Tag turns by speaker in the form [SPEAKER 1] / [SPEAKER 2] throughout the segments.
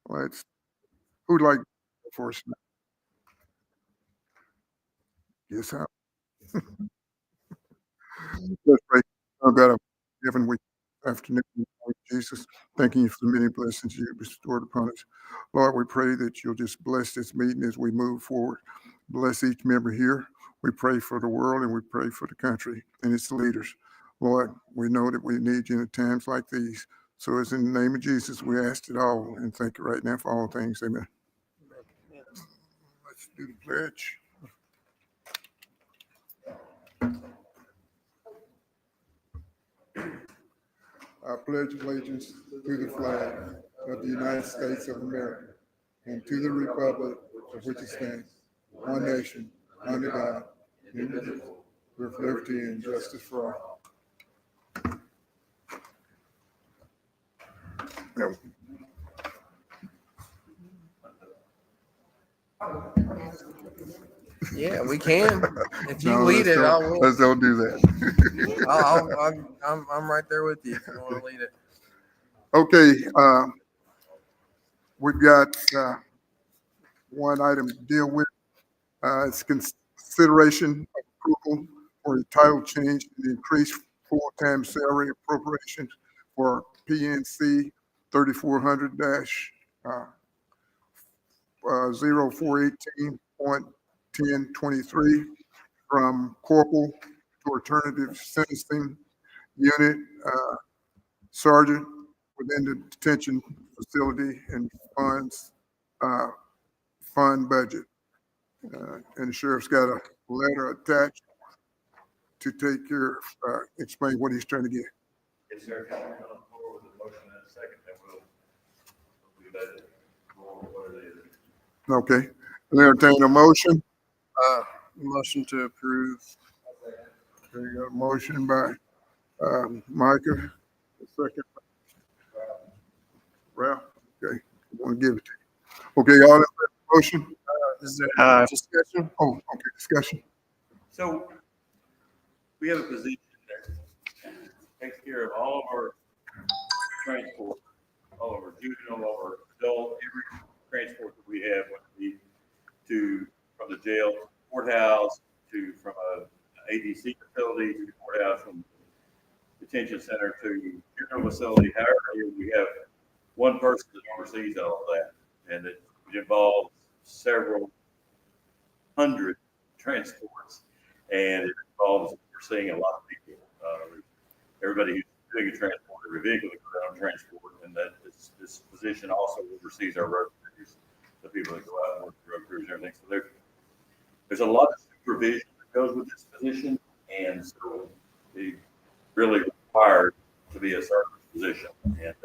[SPEAKER 1] Let's, who'd like for us? Yes, I. Let's pray. Oh God, of heaven, we afternoon, Lord Jesus, thanking you for the many blessings you bestowed upon us. Lord, we pray that you'll just bless this meeting as we move forward. Bless each member here. We pray for the world and we pray for the country and its leaders. Lord, we know that we need you in times like these. So it's in the name of Jesus, we ask it all and thank you right now for all things. Amen. Let's do the pledge. I pledge allegiance to the flag of the United States of America and to the republic for which it stands, one nation, under God, indivisible, with liberty and justice for all. No.
[SPEAKER 2] Yeah, we can. If you
[SPEAKER 1] No,
[SPEAKER 2] lead it, I will.
[SPEAKER 1] let's don't do that.
[SPEAKER 2] I'm right there with you if you want to lead it.
[SPEAKER 1] Okay, we've got one item to deal with. It's consideration of approval for a title change and increased full-time salary appropriations for PNC 3400-0418.1023 from corporal to alternative sentencing unit sergeant within the detention facility and funds fund budget. And the sheriff's got a letter attached to take care of, explain what he's trying to get.
[SPEAKER 3] Yes, sir. Come on forward with a motion in a second, then we'll do that. What it is.
[SPEAKER 1] Okay, entertain a motion.
[SPEAKER 2] Motion to approve.
[SPEAKER 1] There you go, motion by Micah, second. Ralph, okay, I want to give it to you. Okay, all in favor of the motion?
[SPEAKER 2] Is there discussion?
[SPEAKER 1] Oh, okay, discussion.
[SPEAKER 3] So we have a position that takes care of all of our transport, all of our juvenile, all of our adult, every transport that we have, whether it be from the jail to the courthouse, from a ADC facility to the courthouse, from detention center to juvenile facility. However, we have one person that oversees all of that, and it involves several hundred transports, and it involves overseeing a lot of people. Everybody who's doing a transport, every vehicle that goes on transport, and that this position also oversees our road crews, the people that go out and work the road crews and everything. So there's a lot of supervision that goes with this position, and so it's really required to be a service position. And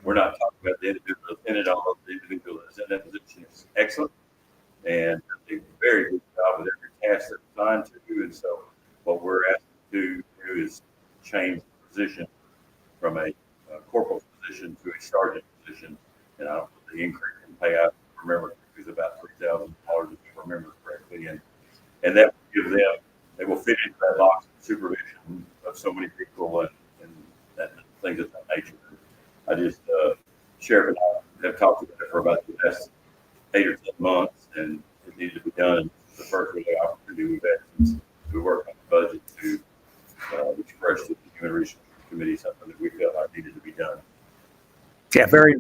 [SPEAKER 3] we're not talking about the individual lieutenant, although the individual that's in that position is excellent and they do a very good job with every task they're assigned to. And so what we're asked to do is change the position from a corporal position to a sergeant position. And I don't know the increase in pay, I remember it was about $3,000 if I remember correctly. And that will give them, they will fit into that box of supervision of so many people and that things of that nature. I just, Sheriff and I have talked about it for about the last 8 or 10 months, and it needed to be done. The first really opportunity we've had since we worked on the budget to express to the Human Resources Committee something that we felt like needed to be done.
[SPEAKER 4] Yeah, very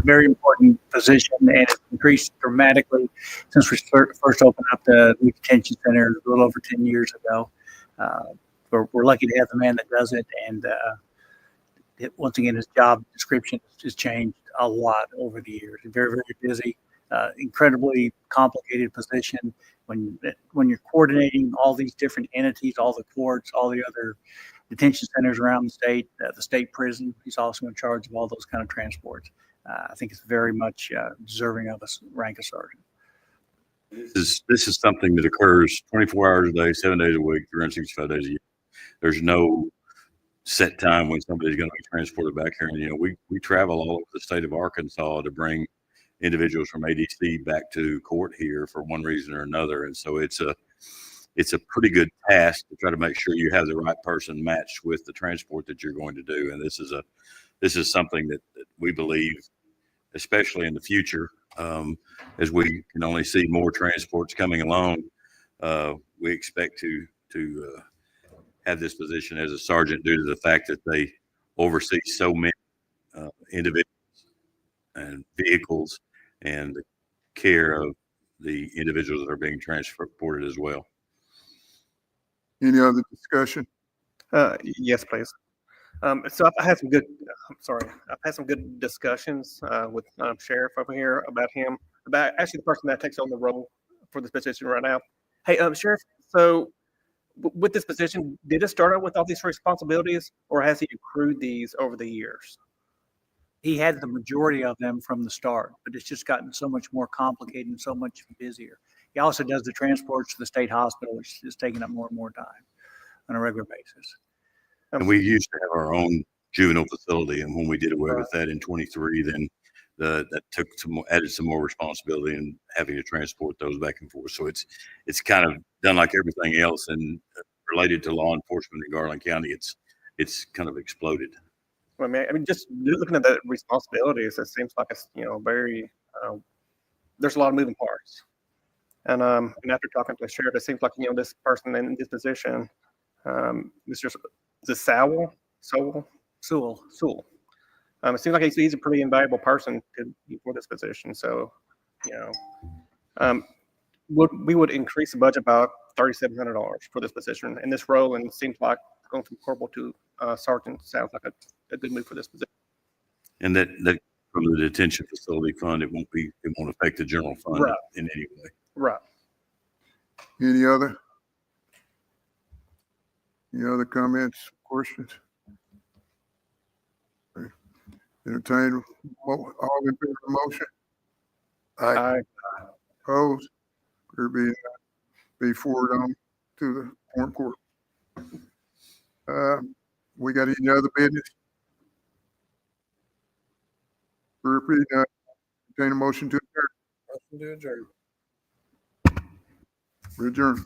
[SPEAKER 4] very important position, and it's increased dramatically since we first opened up the new detention center a little over 10 years ago. We're lucky to have the man that does it, and once again, his job description has changed a lot over the years. Very, very busy, incredibly complicated position. When you're coordinating all these different entities, all the courts, all the other detention centers around the state prison, he's also in charge of all those kind of transports. I think it's very much deserving of a rank of sergeant.
[SPEAKER 5] This is something that occurs 24 hours a day, 7 days a week, 365 days a year. There's no set time when somebody's going to be transported back here. And, we travel all over the state of Arkansas to bring individuals from ADC back to court here for one reason or another. And so it's a pretty good task to try to make sure you have the right person matched with the transport that you're going to do. And this is something that we believe especially in the future, as we can only see more transports coming along. We expect to have this position as a sergeant due to the fact that they oversee so many individuals and vehicles and the care of the individuals that are being transported as well.
[SPEAKER 1] Any other discussion?
[SPEAKER 6] Yes, please. So I've had some good, I'm sorry, I've had some good discussions with Sheriff over here about him, about actually the person that takes on the role for this position right now. Hey, Sheriff, so with this position, did it start out with all these responsibilities or has he accrued these over the years?
[SPEAKER 4] He had the majority of them from the start, but it's just gotten so much more complicated and so much busier. He also does the transports to the state hospital, which is taking up more and more time on a regular basis.
[SPEAKER 5] And we used to have our own juvenile facility, and when we did away with that in 23, then that took added some more responsibility in having to transport those back and forth. So it's kind of done like everything else, and related to law enforcement in Garland County, it's kind of exploded.
[SPEAKER 6] I mean, just looking at the responsibilities, it seems like it's very. There's a lot of moving parts, and after talking to the sheriff, it seems like this person in this position, Mr. Sewell. It seems like he's a pretty invaluable person for this position. So, we would increase the budget about $3,700 for this position in this role, and it seems like going from corporal to sergeant sounds like a good move for this position.
[SPEAKER 5] And that from the detention facility fund, it won't affect the general fund in any way.
[SPEAKER 6] Right.
[SPEAKER 1] Any other comments, questions? Entertain, all in favor of the motion?
[SPEAKER 2] Aye.
[SPEAKER 1] Opposed? Or be forwarded on to the Quorum Court. We got any other business? Entertain a motion to adjourn.
[SPEAKER 2] Motion to adjourn.
[SPEAKER 1] Adjourn.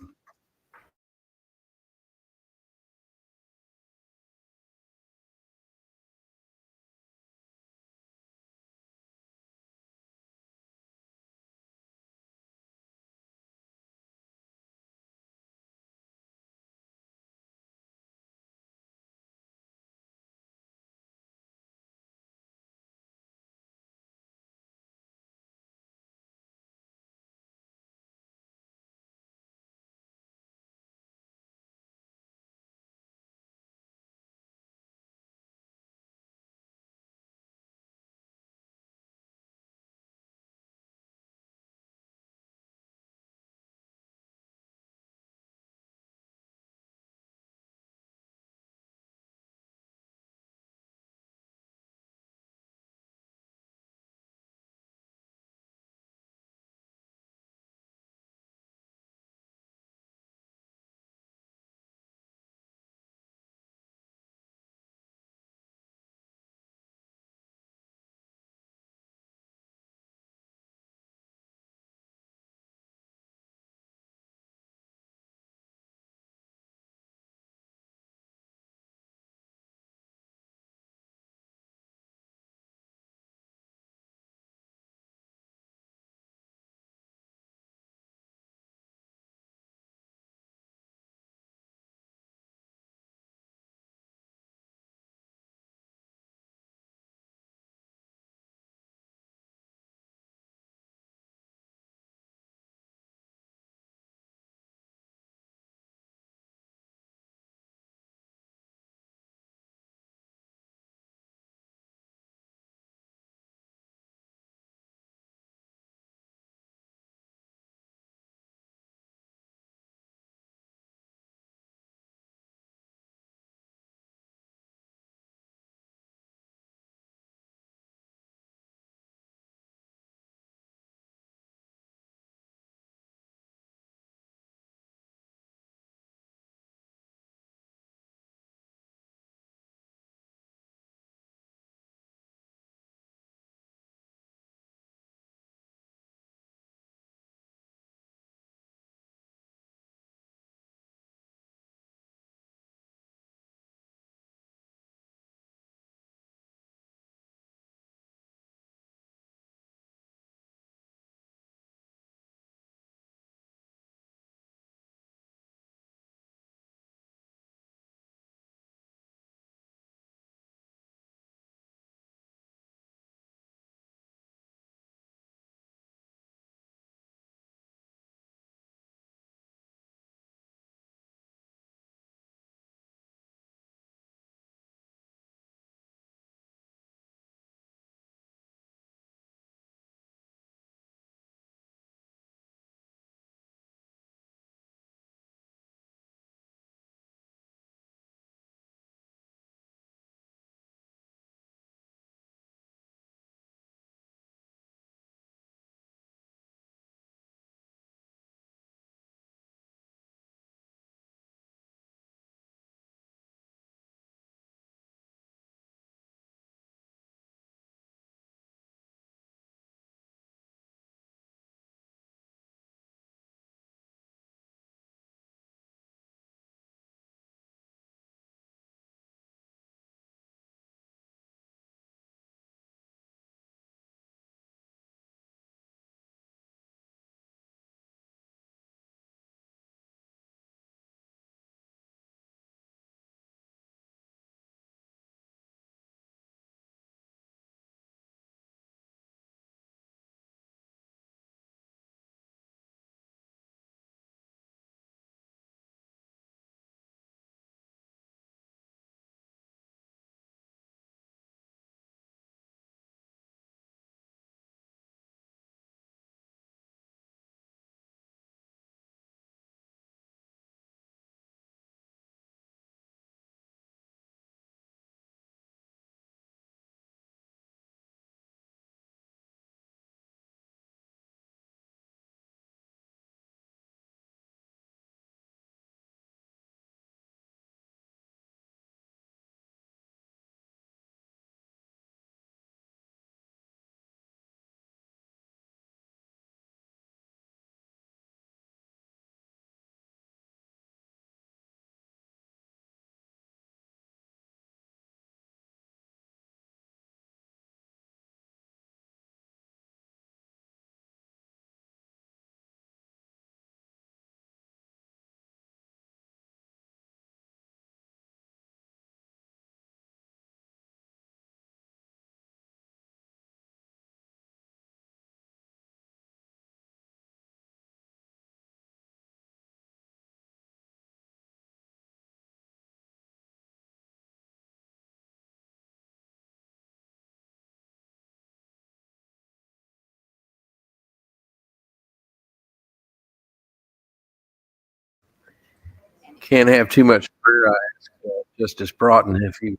[SPEAKER 2] Can't have too much prayer. I ask Justice Broughton if he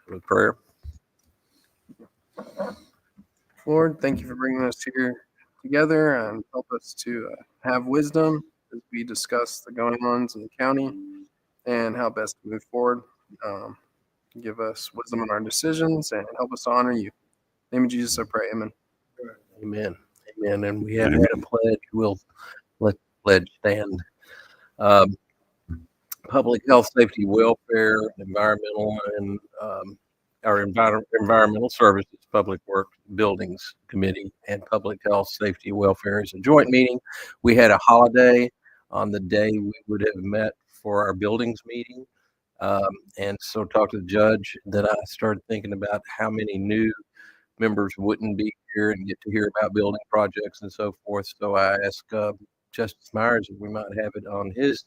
[SPEAKER 2] with prayer.
[SPEAKER 7] Lord, thank you for bringing us here together and help us to have wisdom as we discuss the going-ons in the county and how best to move forward. Give us wisdom in our decisions and help us to honor you. In the name of Jesus, I pray. Amen.
[SPEAKER 2] Amen. Amen. And we have had a pledge. We'll let the pledge stand. Public health, safety, welfare, environmental, and our environmental services, public works, buildings committee, and public health, safety, welfare is a joint meeting. We had a holiday on the day we would have met for our buildings meeting. And so talked to the judge. Then I started thinking about how many new members wouldn't be here and get to hear about building projects and so forth. So I asked Justice Myers if we might have it on his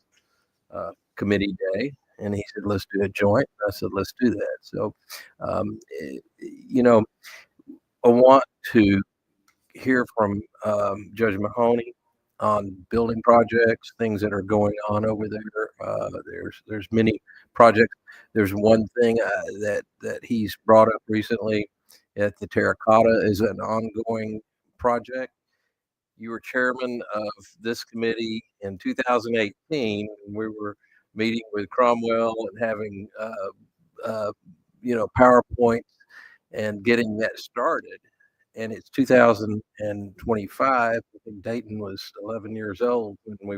[SPEAKER 2] committee day, and he said, let's do a joint. I said, let's do that. So, I want to hear from Judge Mahoney on building projects, things that are going on over there. There's many projects. There's one thing that he's brought up recently at the Terracotta is an ongoing project. You were chairman of this committee in 2018. We were meeting with Cromwell and having, PowerPoint and getting that started. And it's 2025. I think Dayton was 11 years old when we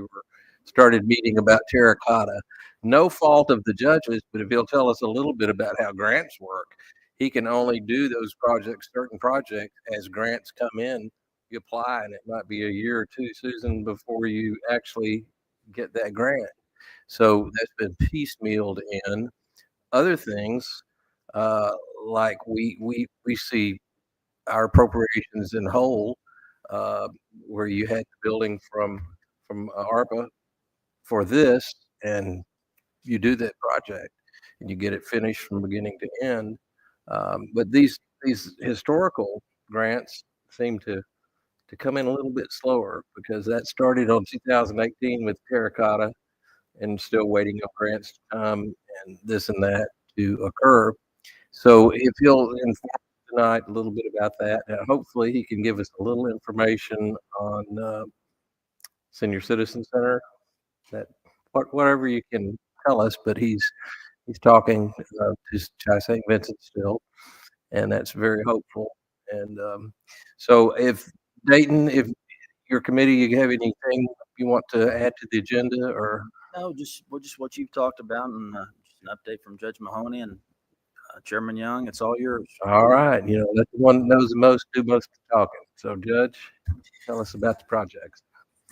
[SPEAKER 2] started meeting about terracotta. No fault of the judges, but if he'll tell us a little bit about how grants work, he can only do those projects, certain projects, as grants come in. You apply, and it might be a year or two, Susan, before you actually get that grant. So that's been piecemealed in. Other things, like we see our appropriations in whole, where you had the building from ARPA for this, and you do that project and you get it finished from beginning to end. But these historical grants seem to come in a little bit slower because that started on 2018 with terracotta and still waiting on grants to come and this and that to occur. So if you'll inform tonight a little bit about that, hopefully he can give us a little information on Senior Citizen Center. That whatever you can tell us, but he's talking to St. Vincent still, and that's very hopeful. And so if Dayton, if your committee, you have anything you want to add to the agenda, or
[SPEAKER 8] No, just what you've talked about, and just an update from Judge Mahoney and Chairman Young. It's all yours.
[SPEAKER 2] all right, let the one knows the most do most of the talking. So, Judge, tell us about the projects.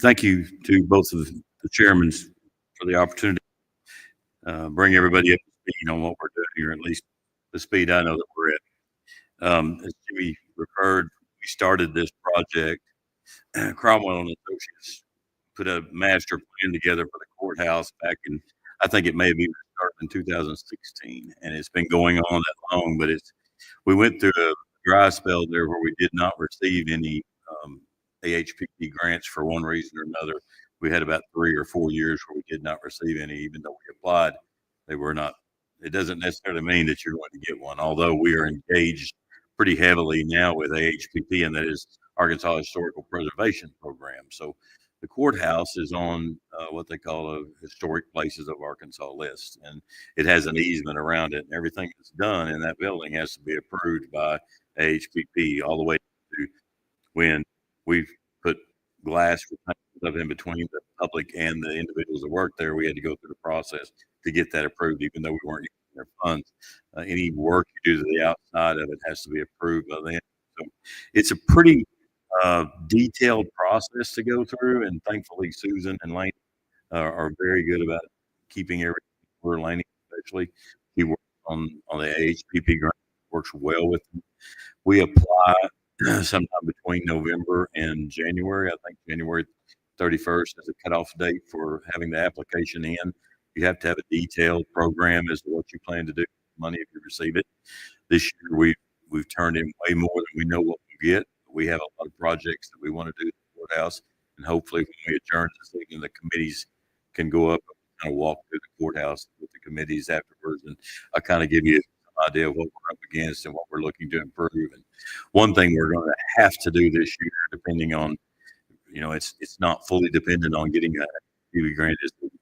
[SPEAKER 5] Thank you to both of the chairmen for the opportunity to bring everybody up to speed on what we're doing here, at least the speed I know that we're at. As Jimmy referred, we started this project. Cromwell and Associates put a master plan together for the courthouse back in, I think it may have even started in 2016, and it's been going on that long, but we went through a dry spell there where we did not receive any AHPP grants for one reason or another. We had about 3 or 4 years where we did not receive any, even though we applied. They were not. It doesn't necessarily mean that you're going to get one, although we are engaged pretty heavily now with AHPP, and that is Arkansas Historical Preservation Program. So the courthouse is on what they call a historic places of Arkansas list, and it has an easement around it, and everything that's done in that building has to be approved by AHPP all the way to when we've put glass stuff in between the public and the individuals that work there. We had to go through the process to get that approved, even though we weren't using their funds. Any work you do to the outside of it has to be approved by them. So it's a pretty detailed process to go through, and thankfully Susan and Lane are very good about keeping everything for Lane, especially. He works on the AHPP grant, works well with them. We apply sometime between November and January. I think January 31st is the cutoff date for having the application in. You have to have a detailed program as to what you plan to do with money if you receive it. This year we've turned in way more than we know what we get. We have a lot of projects that we want to do at the courthouse, and hopefully when we adjourn this evening, the committees can go up kind of walk through the courthouse with the committees afterwards, and I kind of give you an idea of what we're up against and what we're looking to improve. And one thing we're going to have to do this year, depending on, it's not fully dependent on getting a TV grant,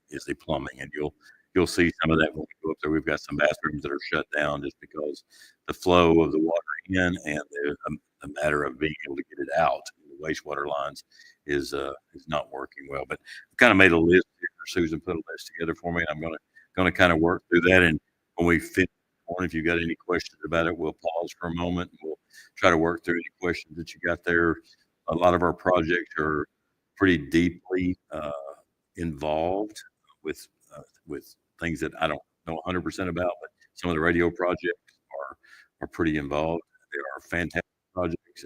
[SPEAKER 5] is the plumbing, and you'll see some of that when we go up there. We've got some bathrooms that are shut down just because the flow of the water in and the matter of being able to get it out. The wastewater lines is not working well. But I've kind of made a list here. Susan put a list together for me, and I'm going to kind of work through that. And when we finish, if you've got any questions about it, we'll pause for a moment and we'll try to work through any questions that you got there. A lot of our projects are pretty deeply involved with things that I don't know 100% about, but some of the radio projects are pretty involved. They are fantastic projects,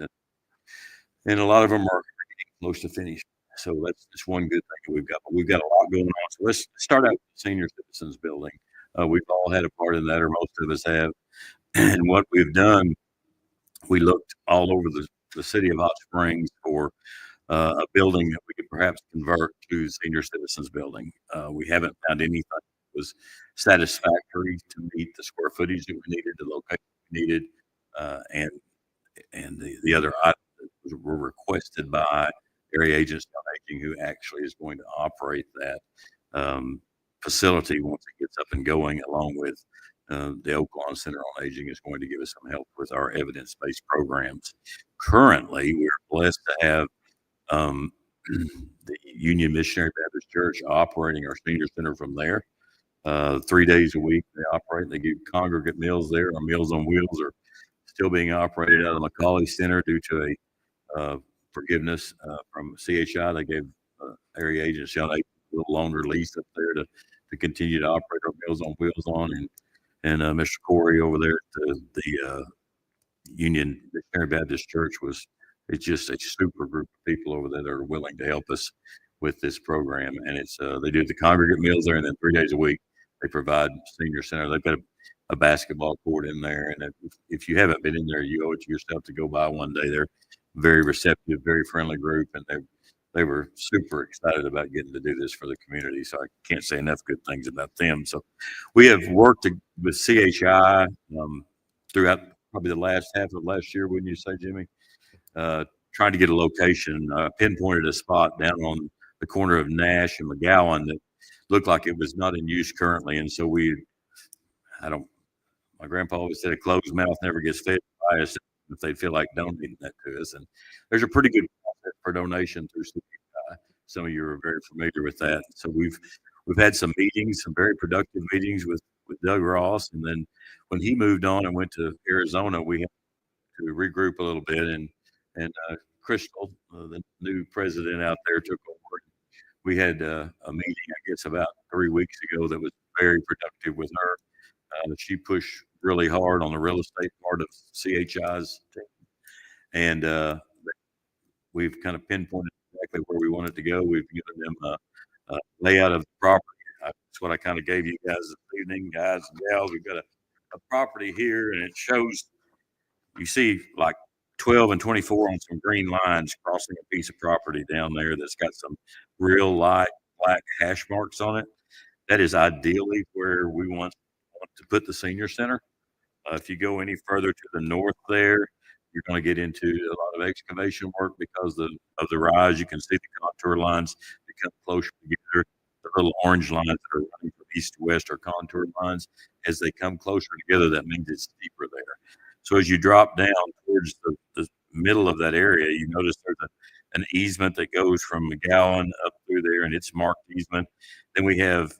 [SPEAKER 5] and a lot of them are getting close to finish. So that's just one good thing that we've got. But we've got a lot going on. So let's start out with the Senior Citizens Building. We've all had a part in that, or most of us have. And what we've done, we looked all over the city of Hot Springs for a building that we could perhaps convert to Senior Citizens Building. We haven't found anything that was satisfactory to meet the square footage that we needed, the location we needed, and the other items that were requested by Area Agency on Aging, who actually is going to operate that facility once it gets up and going, along with the Oaklawn Center on Aging is going to give us some help with our evidence-based programs. Currently, we're blessed to have the Union Missionary Baptist Church operating our senior center from there. 3 days a week they operate. They give congregate meals there. Our Meals on Wheels are still being operated out of the McCauley Center due to a forgiveness from CHI. They gave Area Agency on a little longer lease up there to continue to operate our Meals on Wheels on. And Mr. Corey over there at the Union Missionary Baptist Church it's just a super group of people over there that are willing to help us with this program. And it's they do the congregate meals there, and then 3 days a week they provide senior center. They've got a basketball court in there, and if you haven't been in there, you owe it to yourself to go by one day. They're very receptive, very friendly group, and they were super excited about getting to do this for the community. So I can't say enough good things about them. So we have worked with CHI throughout probably the last half of last year, wouldn't you say, Jimmy? Trying to get a location, pinpointed a spot down on the corner of Nash and McGowan that looked like it was not in use currently. And so my grandpa always said a closed mouth never gets fed by us if they feel like donating that to us. And there's a pretty good process for donation through CHI. Some of you are very familiar with that. So we've had some meetings, some very productive meetings with Doug Ross. And then when he moved on and went to Arizona, we had to regroup a little bit, and Crystal, the new president out there, took over. We had a meeting, I guess, about 3 weeks ago that was very productive with her. She pushed really hard on the real estate part of CHI's team, and we've kind of pinpointed exactly where we want it to go. We've given them a layout of the property. That's what I kind of gave you guys this evening, guys and gals. We've got a property here, and it shows, you see like 12 and 24 on some green lines crossing a piece of property down there that's got some real light black hash marks on it. That is ideally where we want to put the senior center. If you go any further to the north there, you're going to get into a lot of excavation work because of the rise. You can see the contour lines become closer together. The little orange lines that are running from east to west are contour lines. As they come closer together, that means it's deeper there. So as you drop down towards the middle of that area, you notice there's an easement that goes from McGowan up through there, and it's marked easement. Then we have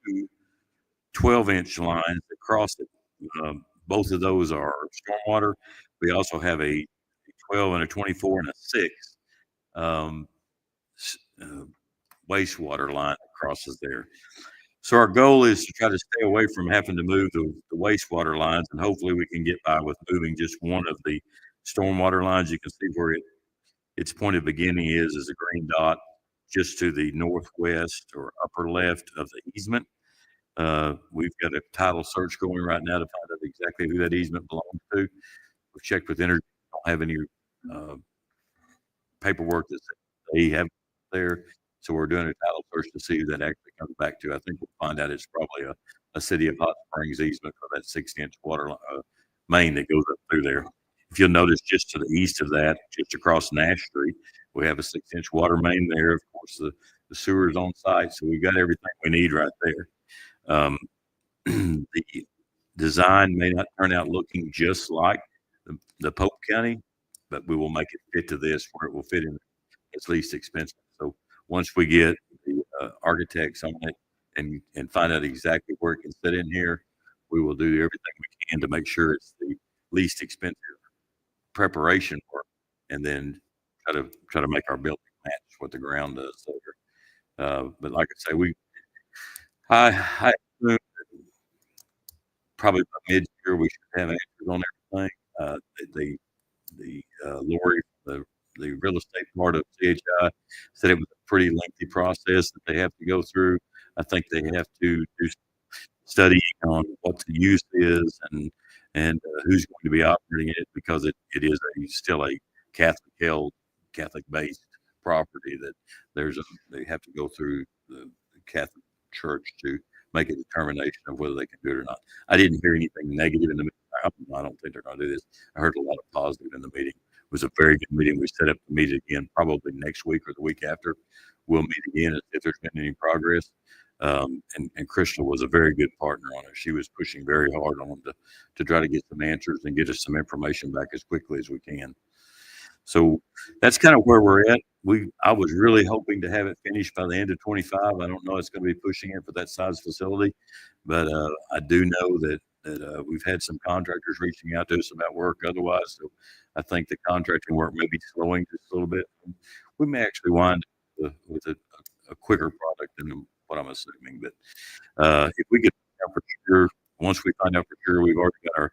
[SPEAKER 5] two 12-inch lines that cross it. Both of those are stormwater. We also have a 12 and a 24 and a 6 wastewater line that crosses there. So our goal is to try to stay away from having to move the wastewater lines, and hopefully we can get by with moving just one of the stormwater lines. You can see where its point of beginning is a green dot just to the northwest or upper left of the easement. We've got a title search going right now to find out exactly who that easement belongs to. We've checked with Energy. Don't have any paperwork that they have there. So we're doing a title search to see who that actually comes back to. I think we'll find out it's probably a City of Hot Springs easement for that 6-inch water main that goes up through there. If you'll notice, just to the east of that, just across Nash Street, we have a 6-inch water main there. Of course, the sewer is on site, so we've got everything we need right there. The design may not turn out looking just like the Pope County, but we will make it fit to this where it will fit in. It's least expensive. So once we get the architects on it and find out exactly where it can fit in here, we will do everything we can to make sure it's the least expensive preparation work, and then try to make our building match what the ground does there. But like I say, I assume probably by mid-year we should have answers on everything. The Lori, the real estate part of CHI, said it was a pretty lengthy process that they have to go through. I think they have to do studying on what the use is and who's going to be operating it, because it is still a Catholic based property that they have to go through the Catholic Church to make a determination of whether they can do it or not. I didn't hear anything negative in the meeting. I don't think they're going to do this. I heard a lot of positive in the meeting. It was a very good meeting. We set up to meet again probably next week or the week after. We'll meet again if there's been any progress. And Crystal was a very good partner on it. She was pushing very hard on them to try to get some answers and get us some information back as quickly as we can. So that's kind of where we're at. I was really hoping to have it finished by the end of 25. I don't know it's going to be pushing it for that size facility, but I do know that we've had some contractors reaching out to us about work otherwise. So I think the contracting work may be slowing just a little bit. We may actually wind up with a quicker product than what I'm assuming. But if we get for sure, once we find out for sure, we've already got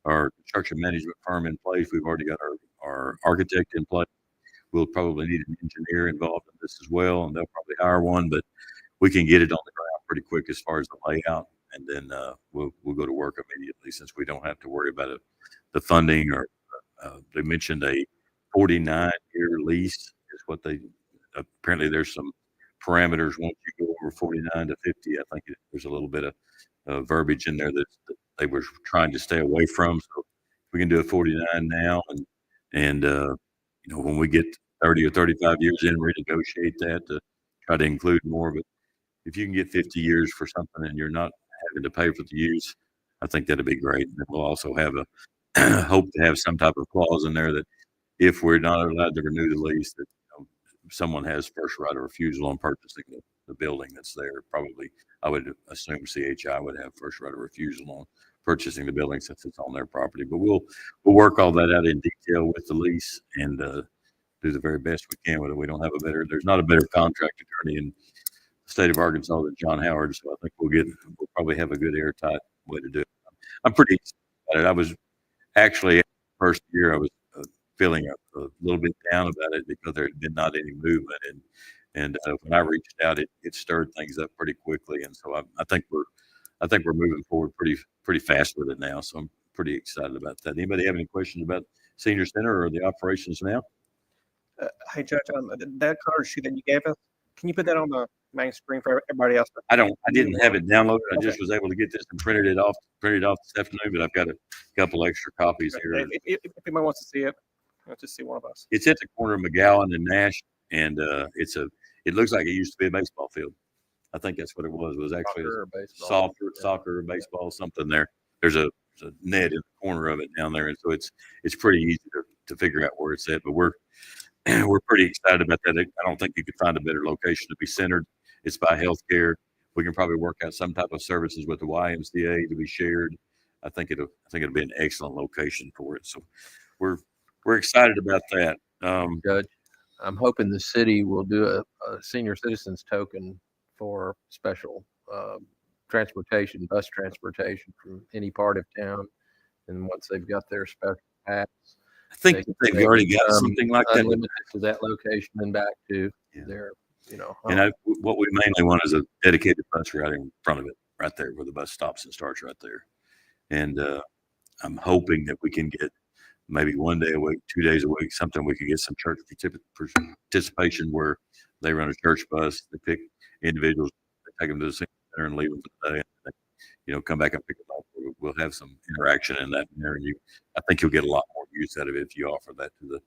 [SPEAKER 5] our construction management firm in place. We've already got our architect in place. We'll probably need an engineer involved in this as well, and they'll probably hire one. But we can get it on the ground pretty quick as far as the layout, and then we'll go to work immediately, since we don't have to worry about the funding. Or they mentioned a 49-year lease is what they apparently. There's some parameters once you go over 49 to 50. I think there's a little bit of verbiage in there that they were trying to stay away from. So if we can do a 49 now, and when we get 30 or 35 years in, renegotiate that to try to include more. But if you can get 50 years for something and you're not having to pay for the use, I think that'd be great. And we'll also have hope to have some type of clause in there that if we're not allowed to renew the lease, that someone has first right of refusal on purchasing the building that's there. Probably, I would assume CHI would have first right of refusal on purchasing the building since it's on their property. But we'll work all that out in detail with the lease and do the very best we can with it. We don't have there's not a better contract attorney in the state of Arkansas than John Howard. So I think we'll probably have a good airtight way to do it. I'm pretty excited about it. I was actually, first year, I was feeling a little bit down about it because there had been not any movement, and when I reached out, it stirred things up pretty quickly, and so I think we're moving forward pretty fast with it now. So I'm pretty excited about that. Anybody have any questions about Senior Center or the operations now?
[SPEAKER 6] Hey, Judge, that card sheet that you gave us, can you put that on the main screen for everybody else?
[SPEAKER 5] I didn't have it downloaded. I just was able to get this and printed it off this afternoon, but I've got a couple extra copies here.
[SPEAKER 6] If anybody wants to see it, let's just see one of us.
[SPEAKER 5] It's at the corner of McGowan and Nash, and it looks like it used to be a baseball field. I think that's what it was. It was actually soccer, baseball, something there. There's a net in the corner of it down there, and so it's pretty easy to figure out where it's at. But we're pretty excited about that. I don't think you could find a better location to be centered. It's by healthcare. We can probably work out some type of services with the YMCA to be shared. I think it'll be an excellent location for it. So we're excited about that.
[SPEAKER 2] Judge, I'm hoping the city will do a senior citizens token for special transportation, bus transportation from any part of town. And once they've got their special pass,
[SPEAKER 5] I think they've already got something like that.
[SPEAKER 2] Unlimited to that location and back to their,
[SPEAKER 5] And what we mainly want is a dedicated bus route in front of it, right there where the bus stops and starts right there. And I'm hoping that we can get maybe 1 day a week, 2 days a week, something we could get some church participation where They run a church bus. They pick individuals, they take them to the senior center and leave them for the day. And they, come back and pick them up. We'll have some interaction in that manner. And I think you'll get a lot more use out of it if you offer that to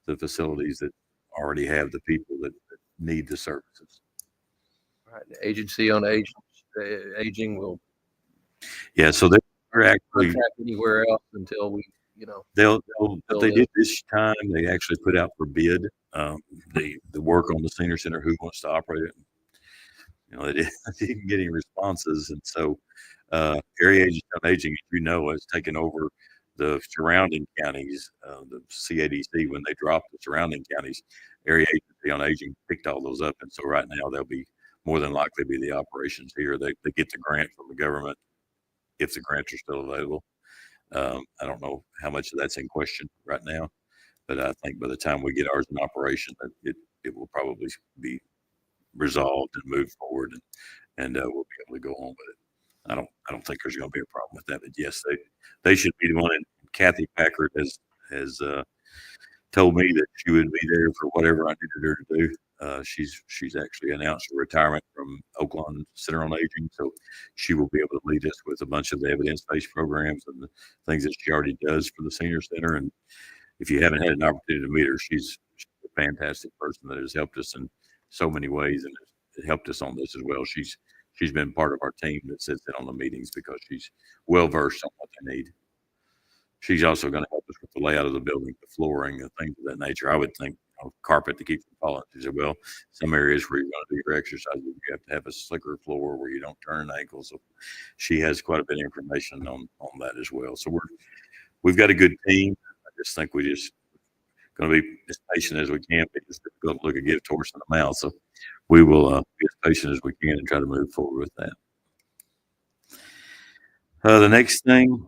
[SPEAKER 5] the facilities that already have the people that need the services.
[SPEAKER 2] Right. The Agency on Aging will
[SPEAKER 5] Yeah, so they're actually
[SPEAKER 2] contract anywhere else until we,
[SPEAKER 5] they'll what they did this time, they actually put out for bid the work on the senior center, who wants to operate it. They didn't get any responses, and so Area Agency on Aging, as has taken over the surrounding counties. The CADC, when they dropped the surrounding counties, Area Agency on Aging picked all those up, and so right now they'll be more than likely be the operations here. They get the grant from the government if the grants are still available. I don't know how much of that's in question right now, but I think by the time we get ours in operation, it will probably be resolved and move forward, and we'll be able to go on with it. I don't think there's going to be a problem with that. But yes, they should be the one. And Kathy Packard has told me that she would be there for whatever I needed her to do. She's actually announced her retirement from Oakland Center on Aging, so she will be able to lead us with a bunch of the evidence-based programs and the things that she already does for the senior center. And if you haven't had an opportunity to meet her, she's a fantastic person that has helped us in so many ways, and it helped us on this as well. She's been part of our team that sits in on the meetings because she's well versed on what they need. She's also going to help us with the layout of the building, the flooring, and things of that nature. I would think carpet to keep from falling. She said, well, some areas where you're going to do your exercises, you have to have a slicker floor where you don't turn an ankle. So she has quite a bit of information on that as well. So we've got a good team. I just think we just going to be as patient as we can. Be just difficult to look a gift horse in the mouth. So we will be as patient as we can and try to move forward with that. The next thing,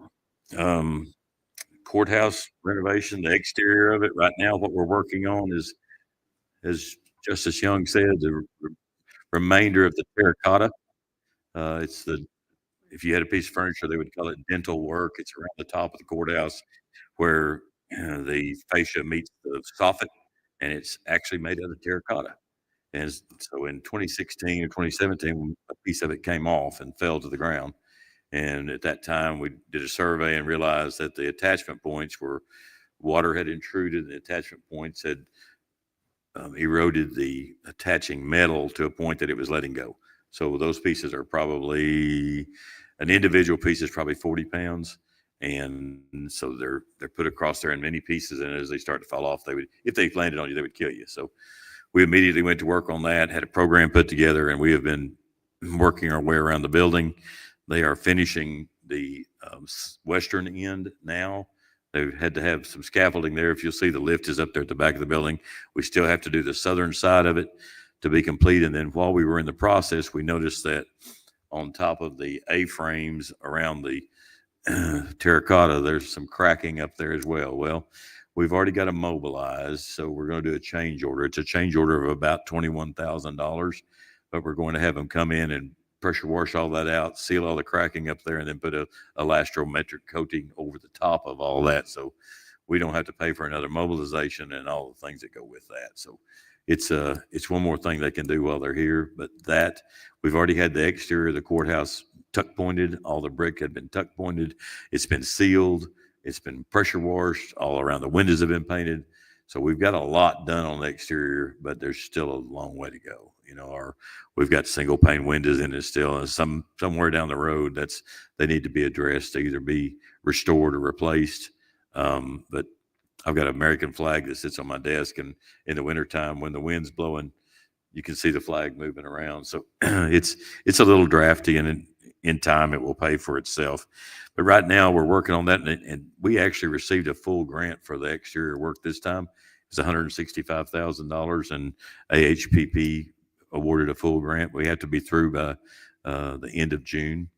[SPEAKER 5] courthouse renovation, the exterior of it. Right now, what we're working on is, as Justice Young said, the remainder of the terracotta. If you had a piece of furniture, they would call it dental work. It's around the top of the courthouse where the fascia meets the soffit, and it's actually made out of terracotta. And so in 2016 or 2017, a piece of it came off and fell to the ground. And at that time, we did a survey and realized that the attachment points were water had intruded, and the attachment points had eroded the attaching metal to a point that it was letting go. So those pieces are probably, an individual piece is probably 40 pounds. And so they're put across there in many pieces. And as they start to fall off, if they landed on you, they would kill you. So we immediately went to work on that, had a program put together, and we have been working our way around the building. They are finishing the western end now. They've had to have some scaffolding there. If you'll see, the lift is up there at the back of the building. We still have to do the southern side of it to be complete. And then while we were in the process, we noticed that on top of the A-frames around the terracotta, there's some cracking up there as well. Well, we've already got them mobilized, so we're going to do a change order. It's a change order of about $21,000, but we're going to have them come in and pressure wash all that out, seal all the cracking up there, and then put a elastrometric coating over the top of all that, so we don't have to pay for another mobilization and all the things that go with that. So it's one more thing they can do while they're here. But that we've already had the exterior of the courthouse tuck pointed. All the brick had been tuck pointed. It's been sealed. It's been pressure washed. All around the windows have been painted. So we've got a lot done on the exterior, but there's still a long way to go. We've got single pane windows in it still, and somewhere down the road they need to be addressed to either be restored or replaced. But I've got an American flag that sits on my desk, and in the wintertime when the wind's blowing, you can see the flag moving around. So it's a little drafty, and in time it will pay for itself. But right now we're working on that, and we actually received a full grant for the exterior work this time. It's $165,000, and AHPP awarded a full grant. We have to be through by the end of June,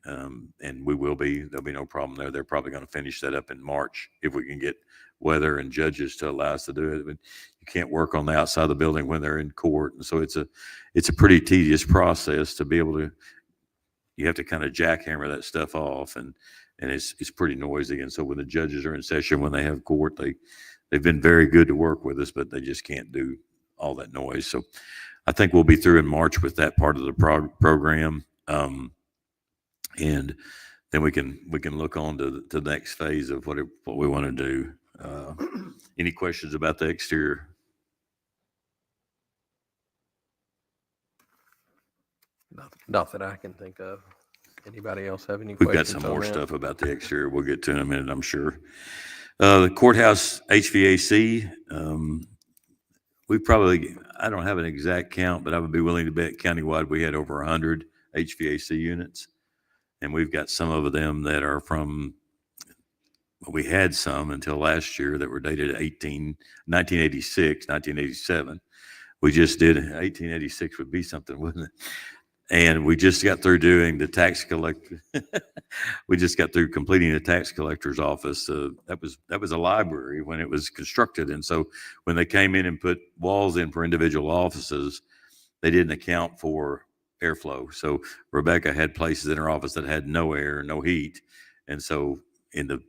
[SPEAKER 5] and we will be. There'll be no problem there. They're probably going to finish that up in March if we can get weather and judges to allow us to do it. But you can't work on the outside of the building when they're in court, and so it's a pretty tedious process to be able to. You have to kind of jackhammer that stuff off, and it's pretty noisy. And so when the judges are in session, when they have court, they've been very good to work with us, but they just can't do all that noise. So I think we'll be through in March with that part of the program. And then we can look on to the next phase of what we want to do. Any questions about the exterior?
[SPEAKER 2] Not that I can think of. Anybody else have any
[SPEAKER 5] We've got
[SPEAKER 2] questions
[SPEAKER 5] some more
[SPEAKER 2] on that?
[SPEAKER 5] stuff about the exterior we'll get to in a minute, I'm sure. The courthouse HVAC, I don't have an exact count, but I would be willing to bet countywide we had over 100 HVAC units. And we've got some of them that are we had some until last year that were dated 1986, 1987. We just did 1886 would be something, wouldn't it? And we just got through doing the tax collector. We just got through completing the tax collector's office. That was a library when it was constructed. And so when they came in and put walls in for individual offices, they didn't account for airflow. So Rebecca had places in her office that had no air, no heat. And so in the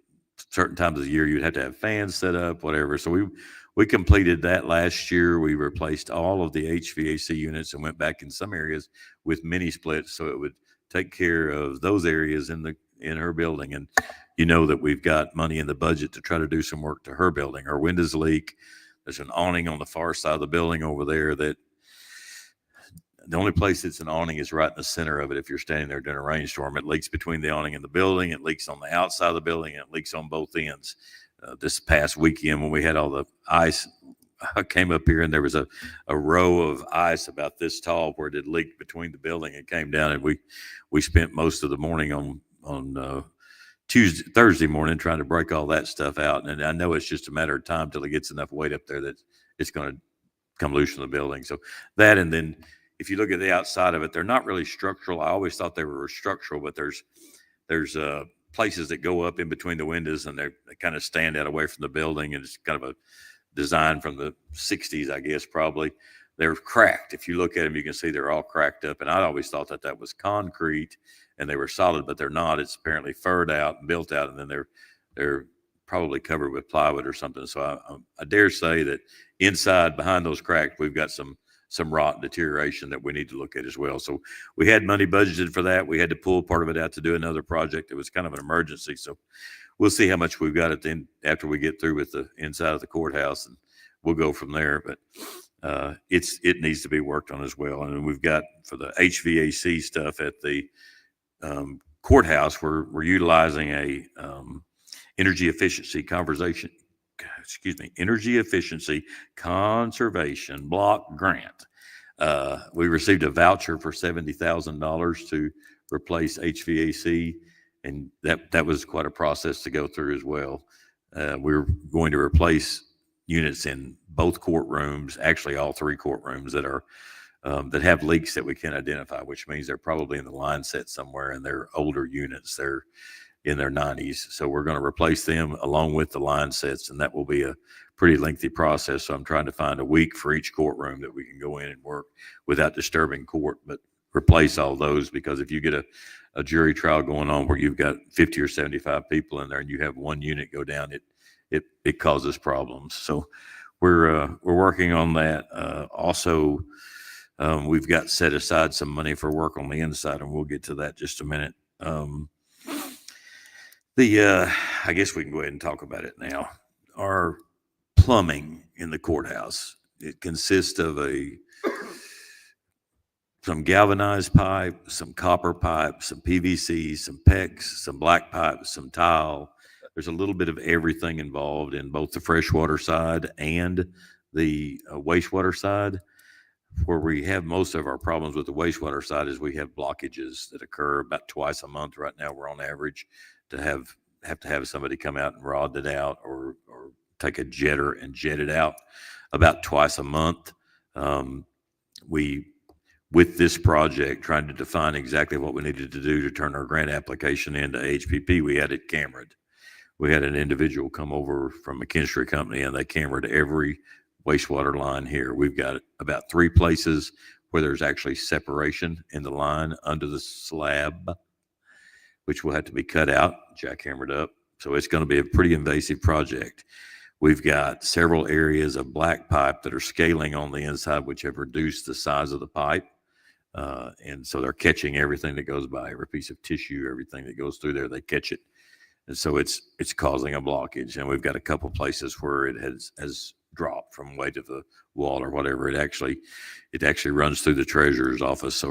[SPEAKER 5] certain times of the year, you'd have to have fans set up, whatever. So we completed that last year. We replaced all of the HVAC units and went back in some areas with mini splits, so it would take care of those areas in her building. And you know that we've got money in the budget to try to do some work to her building. Her windows leak. There's an awning on the far side of the building over there that the only place that's an awning is right in the center of it. If you're standing there during a rainstorm, it leaks between the awning and the building. It leaks on the outside of the building, and it leaks on both ends. This past weekend when we had all the ice, I came up here and there was a row of ice about this tall where it had leaked between the building and came down. And we spent most of the morning on Thursday morning trying to break all that stuff out. And I know it's just a matter of time till it gets enough weight up there that it's going to come loose from the building. So that, and then if you look at the outside of it, they're not really structural. I always thought they were structural, but there's places that go up in between the windows and they kind of stand out away from the building. And it's kind of a design from the 60s, I guess, probably. They're cracked. If you look at them, you can see they're all cracked up. And I always thought that was concrete and they were solid, but they're not. It's apparently furred out and built out, and then they're probably covered with plywood or something. So I dare say that inside behind those cracks, we've got some rot and deterioration that we need to look at as well. So we had money budgeted for that. We had to pull part of it out to do another project. It was kind of an emergency. So we'll see how much we've got at the end after we get through with the inside of the courthouse, and we'll go from there. But it needs to be worked on as well. And we've got for the HVAC stuff at the courthouse, we're utilizing a energy efficiency conservation block grant. We received a voucher for $70,000 to replace HVAC, and that was quite a process to go through as well. We're going to replace units in both courtrooms, actually all three courtrooms that are that have leaks that we can identify, which means they're probably in the line set somewhere, and they're older units. They're in their 90s. So we're going to replace them along with the line sets, and that will be a pretty lengthy process. So I'm trying to find a week for each courtroom that we can go in and work without disturbing court, but replace all those, because if you get a jury trial going on where you've got 50 or 75 people in there and you have one unit go down, it causes problems. So we're working on that. Also, we've got set aside some money for work on the inside, and we'll get to that just a minute. I guess we can go ahead and talk about it now. Our plumbing in the courthouse, it consists of some galvanized pipe, some copper pipe, some PVC, some PEX, some black pipe, some tile. There's a little bit of everything involved in both the freshwater side and the wastewater side. Where we have most of our problems with the wastewater side is we have blockages that occur about twice a month. Right now, we're on average to have to have somebody come out and rod it out or take a jetter and jet it out about twice a month. With this project, trying to define exactly what we needed to do to turn our grant application into HPP, we had it cameraed. We had an individual come over from McKinstry Company, and they cameraed every wastewater line here. We've got about 3 places where there's actually separation in the line under the slab, which will have to be cut out, jackhammered up. So it's going to be a pretty invasive project. We've got several areas of black pipe that are scaling on the inside, which have reduced the size of the pipe. And so they're catching everything that goes by, every piece of tissue, everything that goes through there, they catch it. And so it's causing a blockage. And we've got a couple places where it has dropped from weight of the wall or whatever. It actually runs through the treasurer's office. So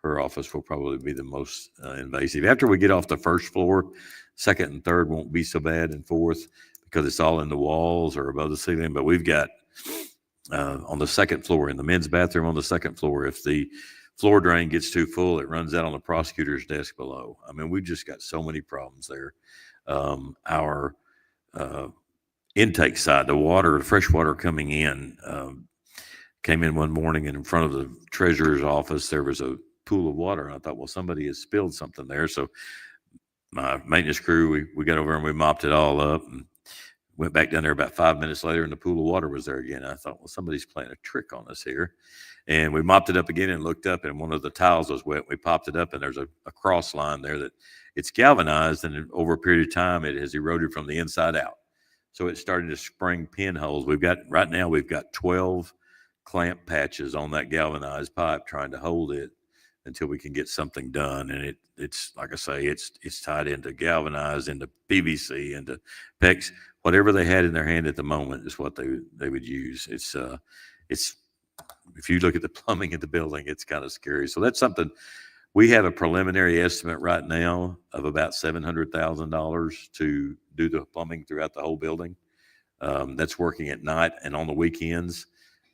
[SPEAKER 5] her office will probably be the most invasive. After we get off the first floor, second and third won't be so bad, and fourth, because it's all in the walls or above the ceiling. But we've got on the second floor, in the men's bathroom on the second floor, if the floor drain gets too full, it runs out on the prosecutor's desk below. I mean, we've just got so many problems there. Our intake side, the fresh water coming in, came in one morning, and in front of the treasurer's office, there was a pool of water. And I thought, well, somebody has spilled something there. So my maintenance crew, we got over and we mopped it all up and went back down there about 5 minutes later, and the pool of water was there again. I thought, well, somebody's playing a trick on us here. And we mopped it up again and looked up, and one of the tiles was wet. We popped it up, and there's a cross line there that it's galvanized, and over a period of time, it has eroded from the inside out. So it started to spring pinholes. Right now we've got 12 clamp patches on that galvanized pipe trying to hold it until we can get something done. And it's like I say, it's tied into galvanized, into PVC, into PEX. Whatever they had in their hand at the moment is what they would use. It's if you look at the plumbing in the building, it's kind of scary. So that's something. We have a preliminary estimate right now of about $700,000 to do the plumbing throughout the whole building. That's working at night and on the weekends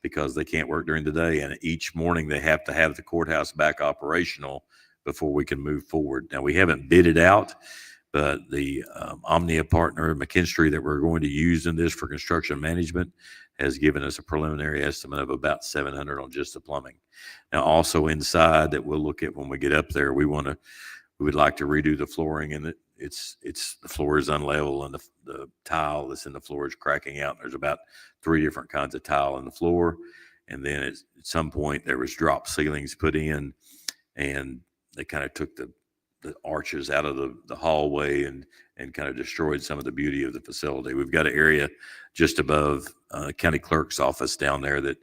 [SPEAKER 5] because they can't work during the day. And each morning they have to have the courthouse back operational before we can move forward. Now, we haven't bid it out, but the Omnia partner, McKinstry, that we're going to use in this for construction management has given us a preliminary estimate of about $700 on just the plumbing. Now, also inside that we'll look at when we get up there, we would like to redo the flooring, and the floor is unlevel, and the tile that's in the floor is cracking out. There's about 3 different kinds of tile in the floor. And then at some point there was drop ceilings put in, and they kind of took the arches out of the hallway and kind of destroyed some of the beauty of the facility. We've got an area just above county clerk's office down there that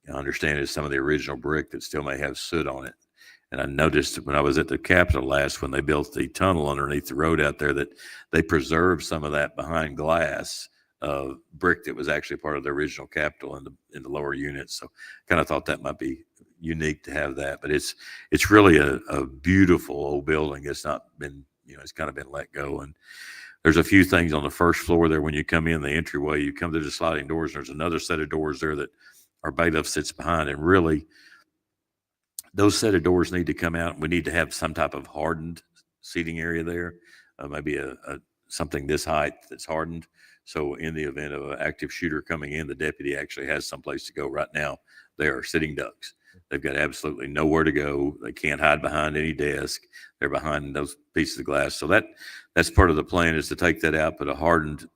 [SPEAKER 5] I understand is some of the original brick that still may have soot on it. And I noticed when I was at the Capitol last, when they built the tunnel underneath the road out there, that they preserved some of that behind glass brick that was actually part of the original Capitol in the lower units. So kind of thought that might be unique to have that, but it's really a beautiful old building. It's not been, it's kind of been let go. And there's a few things on the first floor there. When you come in the entryway, you come through the sliding doors, and there's another set of doors there that our bailiff sits behind. And really, those set of doors need to come out. We need to have some type of hardened seating area there, maybe something this height that's hardened. So in the event of an active shooter coming in, the deputy actually has someplace to go. Right now, they are sitting ducks. They've got absolutely nowhere to go. They can't hide behind any desk. They're behind those pieces of glass. So that's part of the plan, is to take that out, put a hardened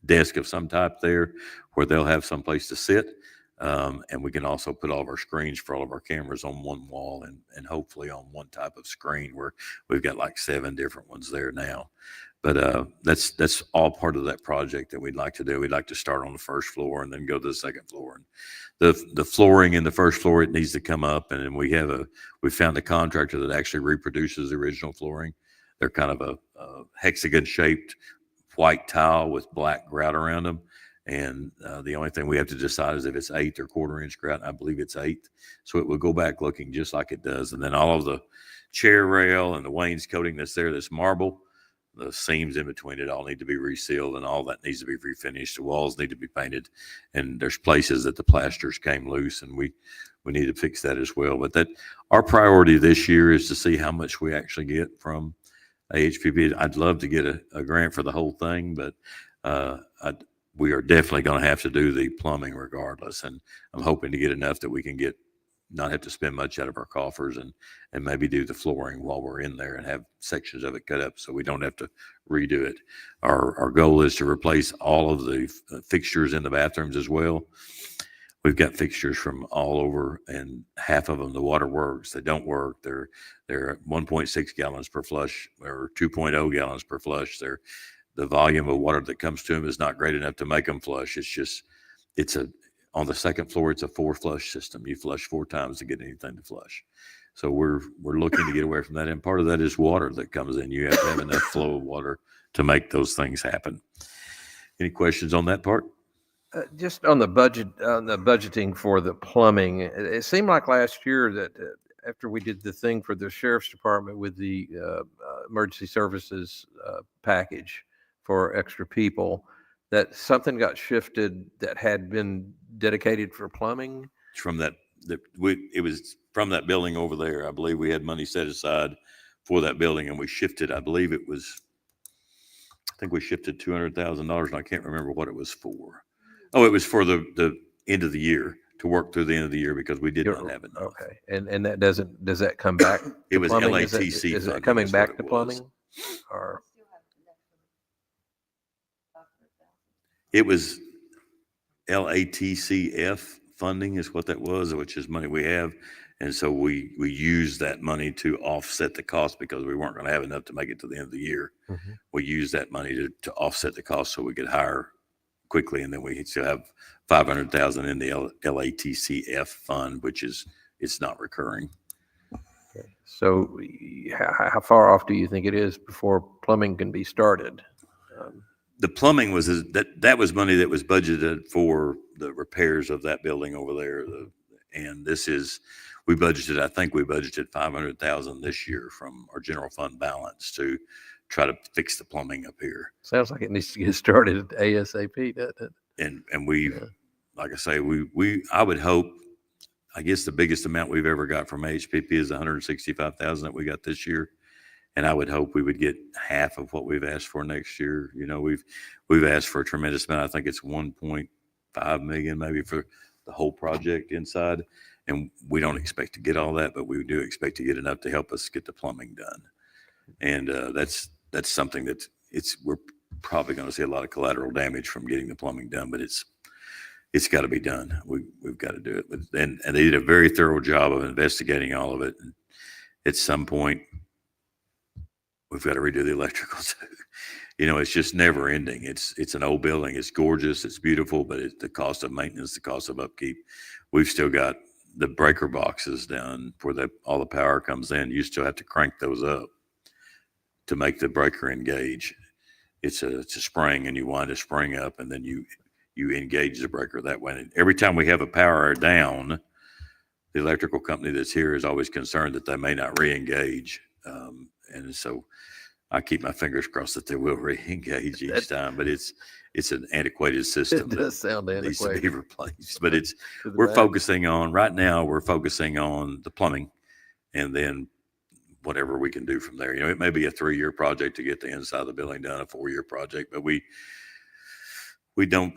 [SPEAKER 5] desk of some type there where they'll have someplace to sit. And we can also put all of our screens for all of our cameras on one wall and hopefully on one type of screen, where we've got like 7 different ones there now. But that's all part of that project that we'd like to do. We'd like to start on the first floor and then go to the second floor. And the flooring in the first floor, it needs to come up. And then we found a contractor that actually reproduces the original flooring. They're kind of a hexagon shaped white tile with black grout around them. And the only thing we have to decide is if it's 1/8 or 1/4 inch grout. I believe it's 1/8. So it will go back looking just like it does. And then all of the chair rail and the wainscoting that's there, that's marble, the seams in between it all need to be resealed, and all that needs to be refinished. The walls need to be painted, and there's places that the plasters came loose, and we need to fix that as well. But our priority this year is to see how much we actually get from AHPP. I'd love to get a grant for the whole thing, but we are definitely going to have to do the plumbing regardless. And I'm hoping to get enough that we can not have to spend much out of our coffers, and maybe do the flooring while we're in there and have sections of it cut up so we don't have to redo it. Our goal is to replace all of the fixtures in the bathrooms as well. We've got fixtures from all over, and half of them, the water works. They don't work. They're 1.6 gallons per flush or 2.0 gallons per flush. the volume of water that comes to them is not great enough to make them flush. On the second floor, it's a 4 flush system. You flush 4 times to get anything to flush. So we're looking to get away from that. And part of that is water that comes in. You have to have enough flow of water to make those things happen. Any questions on that part?
[SPEAKER 2] Just on the budgeting for the plumbing, it seemed like last year that after we did the thing for the sheriff's department with the emergency services package for extra people, that something got shifted that had been dedicated for plumbing.
[SPEAKER 5] It's from it was from that building over there. I believe we had money set aside for that building, and we shifted. I think we shifted $200,000, and I can't remember what it was for. Oh, it was for the end of the year, to work through the end of the year, because we did not have it.
[SPEAKER 2] Okay, and that does that come back?
[SPEAKER 5] It was
[SPEAKER 2] plumbing?
[SPEAKER 5] LATC.
[SPEAKER 2] Is it coming back to plumbing? Or
[SPEAKER 5] it was LATCF funding is what that was, which is money we have. And so we used that money to offset the cost because we weren't going to have enough to make it to the end of the year.
[SPEAKER 2] Mm-hmm.
[SPEAKER 5] We used that money to offset the cost so we could hire quickly. And then we still have $500,000 in the LATCF fund, it's not recurring.
[SPEAKER 2] okay. So how far off do you think it is before plumbing can be started?
[SPEAKER 5] The plumbing that was money that was budgeted for the repairs of that building over there. And we budgeted $500,000 this year from our general fund balance to try to fix the plumbing up here.
[SPEAKER 2] Sounds like it needs to get started ASAP, doesn't it?
[SPEAKER 5] And we, like I say, I would hope, I guess the biggest amount we've ever got from HPP is $165,000 that we got this year. And I would hope we would get half of what we've asked for next year. You know, we've asked for a tremendous amount. I think it's 1.5 million maybe for the whole project inside. And we don't expect to get all that, but we do expect to get enough to help us get the plumbing done. And that's something we're probably going to see a lot of collateral damage from getting the plumbing done, but it's got to be done. We've got to do it. And they did a very thorough job of investigating all of it. And at some point, we've got to redo the electrical too. You know, it's just never ending. It's an old building. It's gorgeous. It's beautiful, but it's the cost of maintenance, the cost of upkeep. We've still got the breaker boxes down where all the power comes in. You still have to crank those up to make the breaker engage. It's a spring, and you wind a spring up, and then you engage the breaker that way. And every time we have a power down, the electrical company that's here is always concerned that they may not re-engage. And so I keep my fingers crossed that they will re-engage each time, but it's an antiquated system.
[SPEAKER 2] It does sound antiquated.
[SPEAKER 5] Needs to be replaced, but we're focusing on the plumbing, and then whatever we can do from there. You know, it may be a 3-year project to get the inside of the building done, a 4-year project, but we don't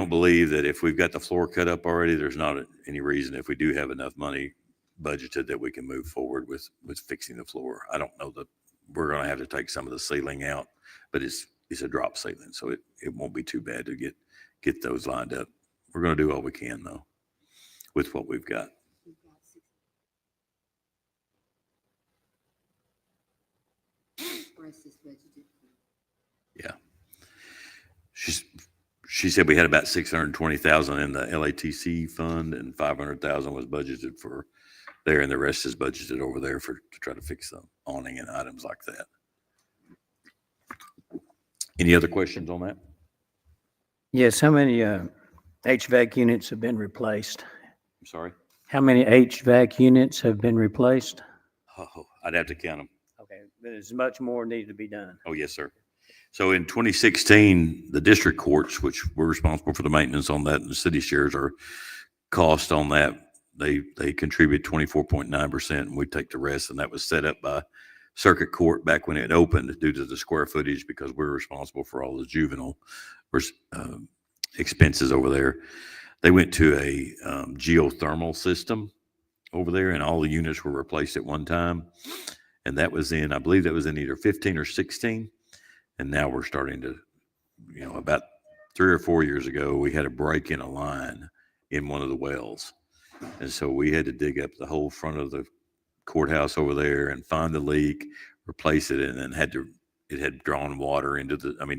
[SPEAKER 5] believe that if we've got the floor cut up already, there's not any reason, if we do have enough money budgeted, that we can move forward with fixing the floor. I don't know that we're going to have to take some of the ceiling out, but it's a drop ceiling, so it won't be too bad to get those lined up. We're going to do all we can though with what we've got. Yeah. She said we had about $620,000 in the LATC fund, and $500,000 was budgeted for there, and the rest is budgeted over there to try to fix the awning and items like that. Any other questions on that?
[SPEAKER 4] Yes, how many HVAC units have been replaced?
[SPEAKER 5] I'm sorry?
[SPEAKER 4] How many HVAC units have been replaced?
[SPEAKER 5] Oh, I'd have to count them.
[SPEAKER 4] Okay, but there's much more needed to be done.
[SPEAKER 5] Oh, yes, sir. So in 2016, the district courts, which were responsible for the maintenance on that, and the city shares our cost on that, they contribute 24.9%, and we take the rest. And that was set up by circuit court back when it opened due to the square footage, because we're responsible for all the juvenile expenses over there. They went to a geothermal system over there, and all the units were replaced at one time. And that was I believe that was in either 15 or 16. And now we're starting to, about 3 or 4 years ago, we had a break in a line in one of the wells. And so we had to dig up the whole front of the courthouse over there and find the leak, replace it, and then had to it had drawn water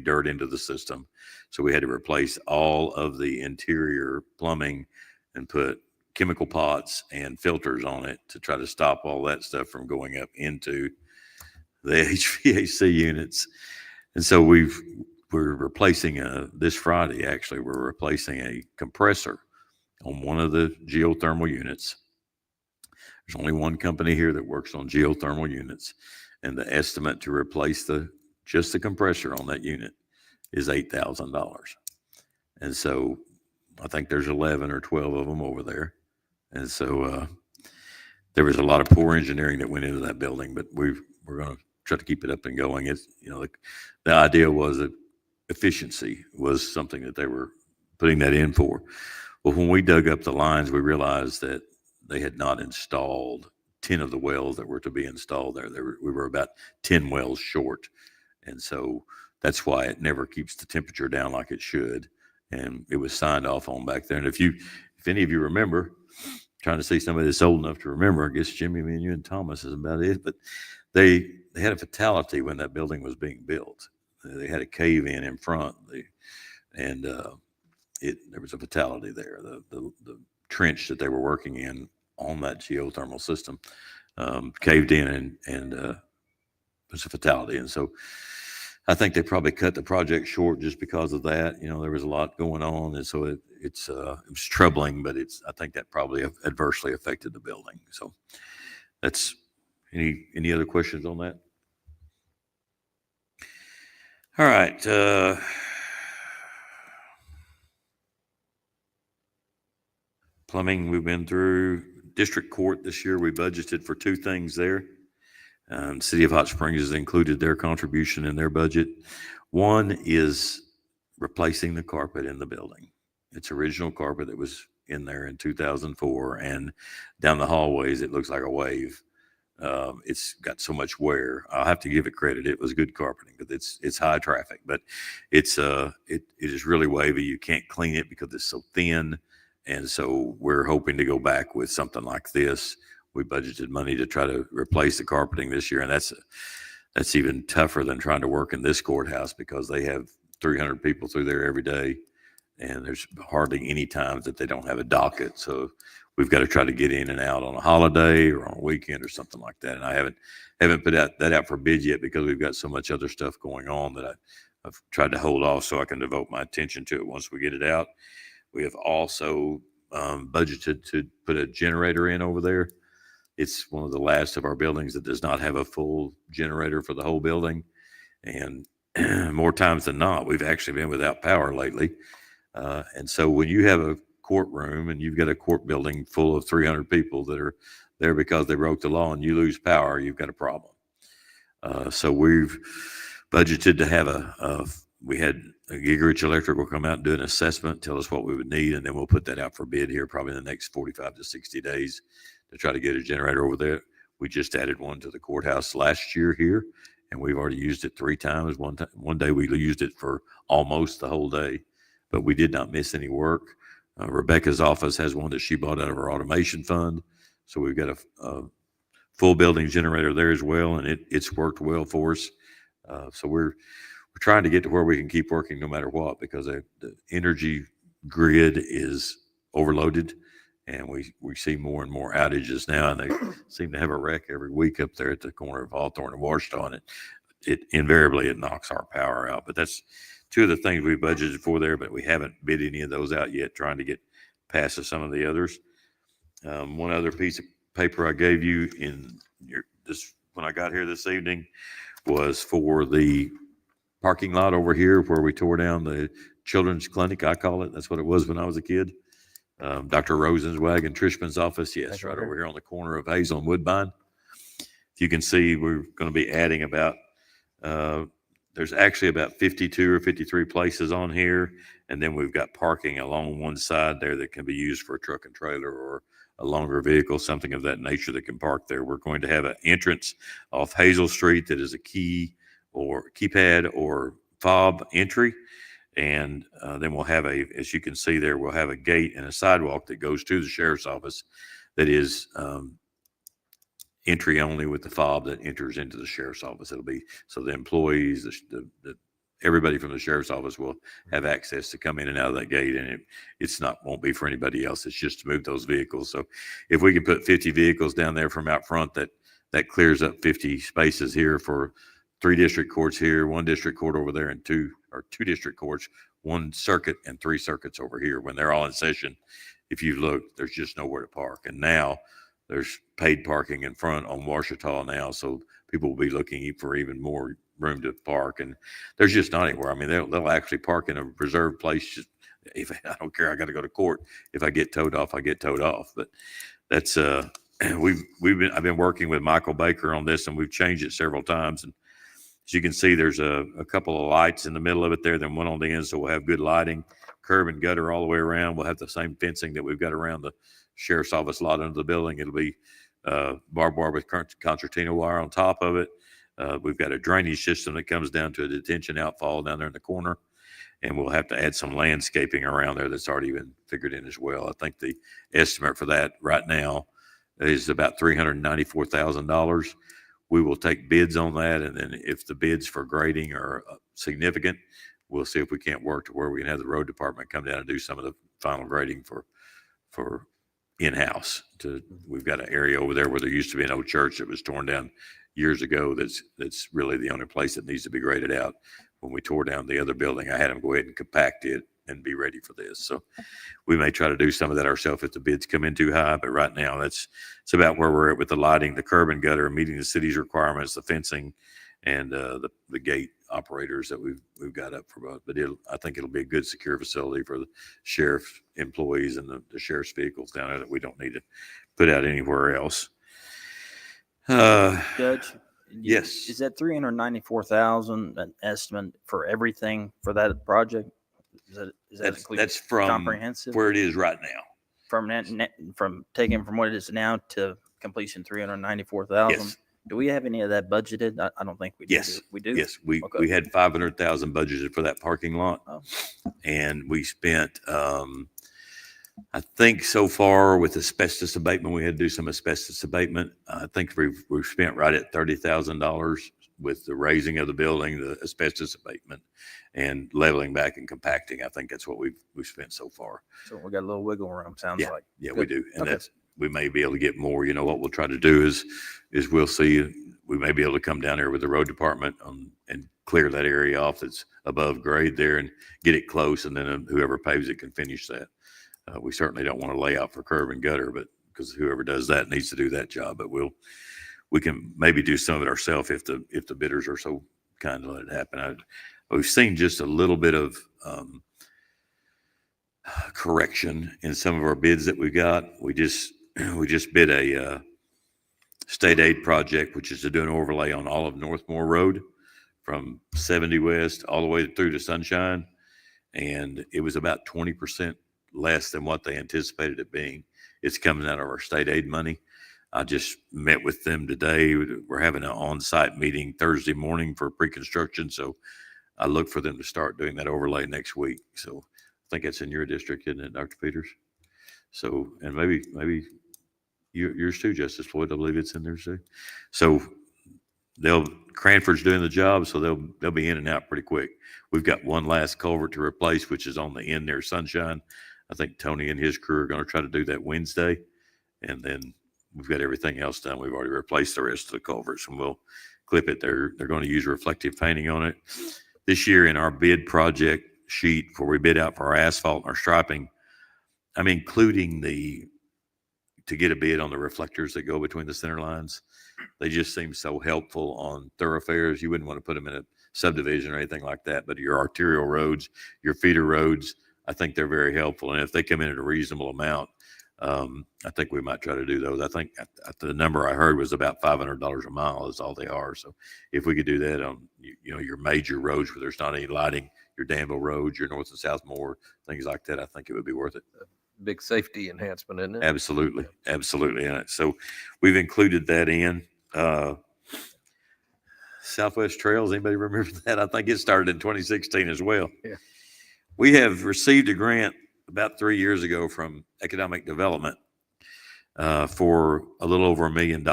[SPEAKER 5] dirt into the system. So we had to replace all of the interior plumbing and put chemical pots and filters on it to try to stop all that stuff from going up into the HVAC units. And so we're replacing this Friday, actually, we're replacing a compressor on one of the geothermal units. There's only one company here that works on geothermal units, and the estimate to replace just the compressor on that unit is $8,000. And so I think there's 11 or 12 of them over there. And so there was a lot of poor engineering that went into that building, but we're going to try to keep it up and going. It's, the idea was that efficiency was something that they were putting that in for. Well, when we dug up the lines, we realized that they had not installed 10 of the wells that were to be installed there. We were about 10 wells short. And so that's why it never keeps the temperature down like it should. And it was signed off on back there. And if any of you remember, trying to see somebody that's old enough to remember, I guess Jimmy, me and you and Thomas is about it. But they had a fatality when that building was being built. They had a cave in front, and there was a fatality there. The trench that they were working in on that geothermal system caved in, and was a fatality. And so I think they probably cut the project short just because of that. There was a lot going on, and so it was troubling. But I think that probably adversely affected the building. So that's any other questions on that? All right. Plumbing, we've been through. District Court this year, we budgeted for two things there. City of Hot Springs has included their contribution in their budget. One is replacing the carpet in the building. It's original carpet that was in there in 2004, and down the hallways, it looks like a wave. It's got so much wear. I'll have to give it credit. It was good carpeting, but it's high traffic, but it is really wavy. You can't clean it because it's so thin. And so we're hoping to go back with something like this. We budgeted money to try to replace the carpeting this year. And that's even tougher than trying to work in this courthouse because they have 300 people through there every day. And there's hardly any times that they don't have a docket. So we've got to try to get in and out on a holiday or on a weekend or something like that. And I haven't put that out for bid yet because we've got so much other stuff going on that I've tried to hold off so I can devote my attention to it once we get it out. We have also budgeted to put a generator in over there. It's one of the last of our buildings that does not have a full generator for the whole building. And more times than not, we've actually been without power lately. And so when you have a courtroom and you've got a court building full of 300 people that are there because they broke the law and you lose power, you've got a problem. So we've budgeted to have we had a Gigerich Electric will come out and do an assessment, tell us what we would need, and then we'll put that out for bid here probably in the next 45 to 60 days to try to get a generator over there. We just added one to the courthouse last year here, and we've already used it 3 times. One day we used it for almost the whole day, but we did not miss any work. Rebecca's office has one that she bought out of her automation fund, so we've got a full building generator there as well, and it's worked well for us. So we're trying to get to where we can keep working no matter what, because the energy grid is overloaded, and we see more and more outages now, and they seem to have a wreck every week up there at the corner of Hawthorne and Washington. It invariably knocks our power out. But that's two of the things we budgeted for there, but we haven't bid any of those out yet, trying to get past some of the others. One other piece of paper I gave you when I got here this evening was for the parking lot over here where we tore down the children's clinic, I call it. That's what it was when I was a kid. Dr. Rosenzweig and Trishman's office. Yes, right over here on the corner of Hazel and Woodbine. If you can see, we're going to be adding there's actually about 52 or 53 places on here. And then we've got parking along one side there that can be used for a truck and trailer or a longer vehicle, something of that nature that can park there. We're going to have an entrance off Hazel Street that is a keypad or fob entry. And then we'll have as you can see there, we'll have a gate and a sidewalk that goes to the sheriff's office that is entry only with the fob that enters into the sheriff's office. It'll be so the employees, everybody from the sheriff's office will have access to come in and out of that gate, and it's not won't be for anybody else. It's just to move those vehicles. So if we can put 50 vehicles down there from out front, that clears up 50 spaces here for 3 district courts here, 1 district court over there, and 2 district courts, 1 circuit and 3 circuits over here. When they're all in session, if you look, there's just nowhere to park. And now there's paid parking in front on Washita now, so people will be looking for even more room to park. And there's just not anywhere. I mean, they'll actually park in a reserved place. Just, if I don't care, I got to go to court. If I get towed off, I get towed off. But that's I've been working with Michael Baker on this, and we've changed it several times. And as you can see, there's a couple of lights in the middle of it there, then 1 on the end, so we'll have good lighting, curb and gutter all the way around. We'll have the same fencing that we've got around the sheriff's office lot under the building. It'll be barbed wire with concertina wire on top of it. We've got a drainage system that comes down to a detention outfall down there in the corner, and we'll have to add some landscaping around there that's already been figured in as well. I think the estimate for that right now is about $394,000. We will take bids on that, and then if the bids for grading are significant, we'll see if we can't work to where we can have the road department come down and do some of the final grading for in-house. We've got an area over there where there used to be an old church that was torn down years ago. That's really the only place that needs to be graded out. When we tore down the other building, I had them go ahead and compact it and be ready for this. So we may try to do some of that ourselves if the bids come in too high. But right now, it's about where we're at with the lighting, the curb and gutter, meeting the city's requirements, the fencing, and the gate operators that we've got up for both. But I think it'll be a good, secure facility for the sheriff's employees and the sheriff's vehicles down there that we don't need to put out anywhere else.
[SPEAKER 8] Judge?
[SPEAKER 5] Yes.
[SPEAKER 8] Is that 394,000 an estimate for everything for that project?
[SPEAKER 5] That's from
[SPEAKER 8] comprehensive
[SPEAKER 5] where it is right now.
[SPEAKER 8] From taking from what it is now to completion 394,000.
[SPEAKER 5] Yes.
[SPEAKER 8] Do we have any of that budgeted? I don't think we do.
[SPEAKER 5] Yes.
[SPEAKER 8] We do.
[SPEAKER 5] Yes, we
[SPEAKER 8] Okay.
[SPEAKER 5] had 500,000 budgeted for that parking lot,
[SPEAKER 8] Oh.
[SPEAKER 5] and we spent I think so far with asbestos abatement, we had to do some asbestos abatement. I think we've spent right at $30,000 with the raising of the building, the asbestos abatement, and leveling back and compacting. I think that's what we've spent so far.
[SPEAKER 8] So we got a little wiggle room. Sounds like.
[SPEAKER 5] Yeah,
[SPEAKER 8] Good.
[SPEAKER 5] we do, and
[SPEAKER 8] Okay.
[SPEAKER 5] we may be able to get more. You know, what we'll try to do is we'll see. We may be able to come down there with the road department and clear that area off that's above grade there and get it close, and then whoever paves it can finish that. We certainly don't want to lay out for curb and gutter, but because whoever does that needs to do that job. But we can maybe do some of it ourselves if the bidders are so kind to let it happen. We've seen just a little bit of correction in some of our bids that we got. We just bid a state aid project, which is to do an overlay on all of Northmore Road from 70 West all the way through to Sunshine, and it was about 20% less than what they anticipated it being. It's coming out of our state aid money. I just met with them today. We're having an on-site meeting Thursday morning for pre-construction, so I look for them to start doing that overlay next week. So I think it's in your district, isn't it, Dr. Peters? So, and maybe yours too, Justice Floyd. I believe it's in there too. So Cranford's doing the job, so they'll be in and out pretty quick. We've got one last culvert to replace, which is on the end near Sunshine. I think Tony and his crew are going to try to do that Wednesday, and then we've got everything else done. We've already replaced the rest of the culverts, and we'll clip it. They're going to use reflective painting on it. This year in our bid project sheet, where we bid out for our asphalt and our striping, I'm including to get a bid on the reflectors that go between the center lines. They just seem so helpful on thoroughfares. You wouldn't want to put them in a subdivision or anything like that, but your arterial roads, your feeder roads, I think they're very helpful. And if they come in at a reasonable amount, I think we might try to do those. I think the number I heard was about $500 a mile is all they are. So if we could do that on, your major roads where there's not any lighting, your Danville roads, your North and South Moore, things like that, I think it would be worth it.
[SPEAKER 2] Big safety enhancement, isn't it?
[SPEAKER 5] Absolutely. Absolutely. So we've included that in. Southwest Trails, anybody remember that? I think it started in 2016 as well.
[SPEAKER 2] Yeah.
[SPEAKER 5] We have received a grant about 3 years ago from Economic Development for a little over $1 million,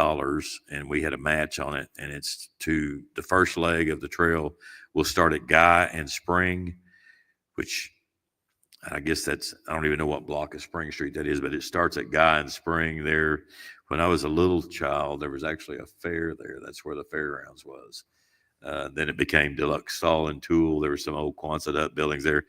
[SPEAKER 5] and we had a match on it. And it's to the first leg of the trail will start at Guy and Spring, which I guess I don't even know what block of Spring Street that is, but it starts at Guy and Spring there. When I was a little child, there was actually a fair there. That's where the fairgrounds was. Then it became Deluxe Saw and Tool. There were some old Quonset buildings there.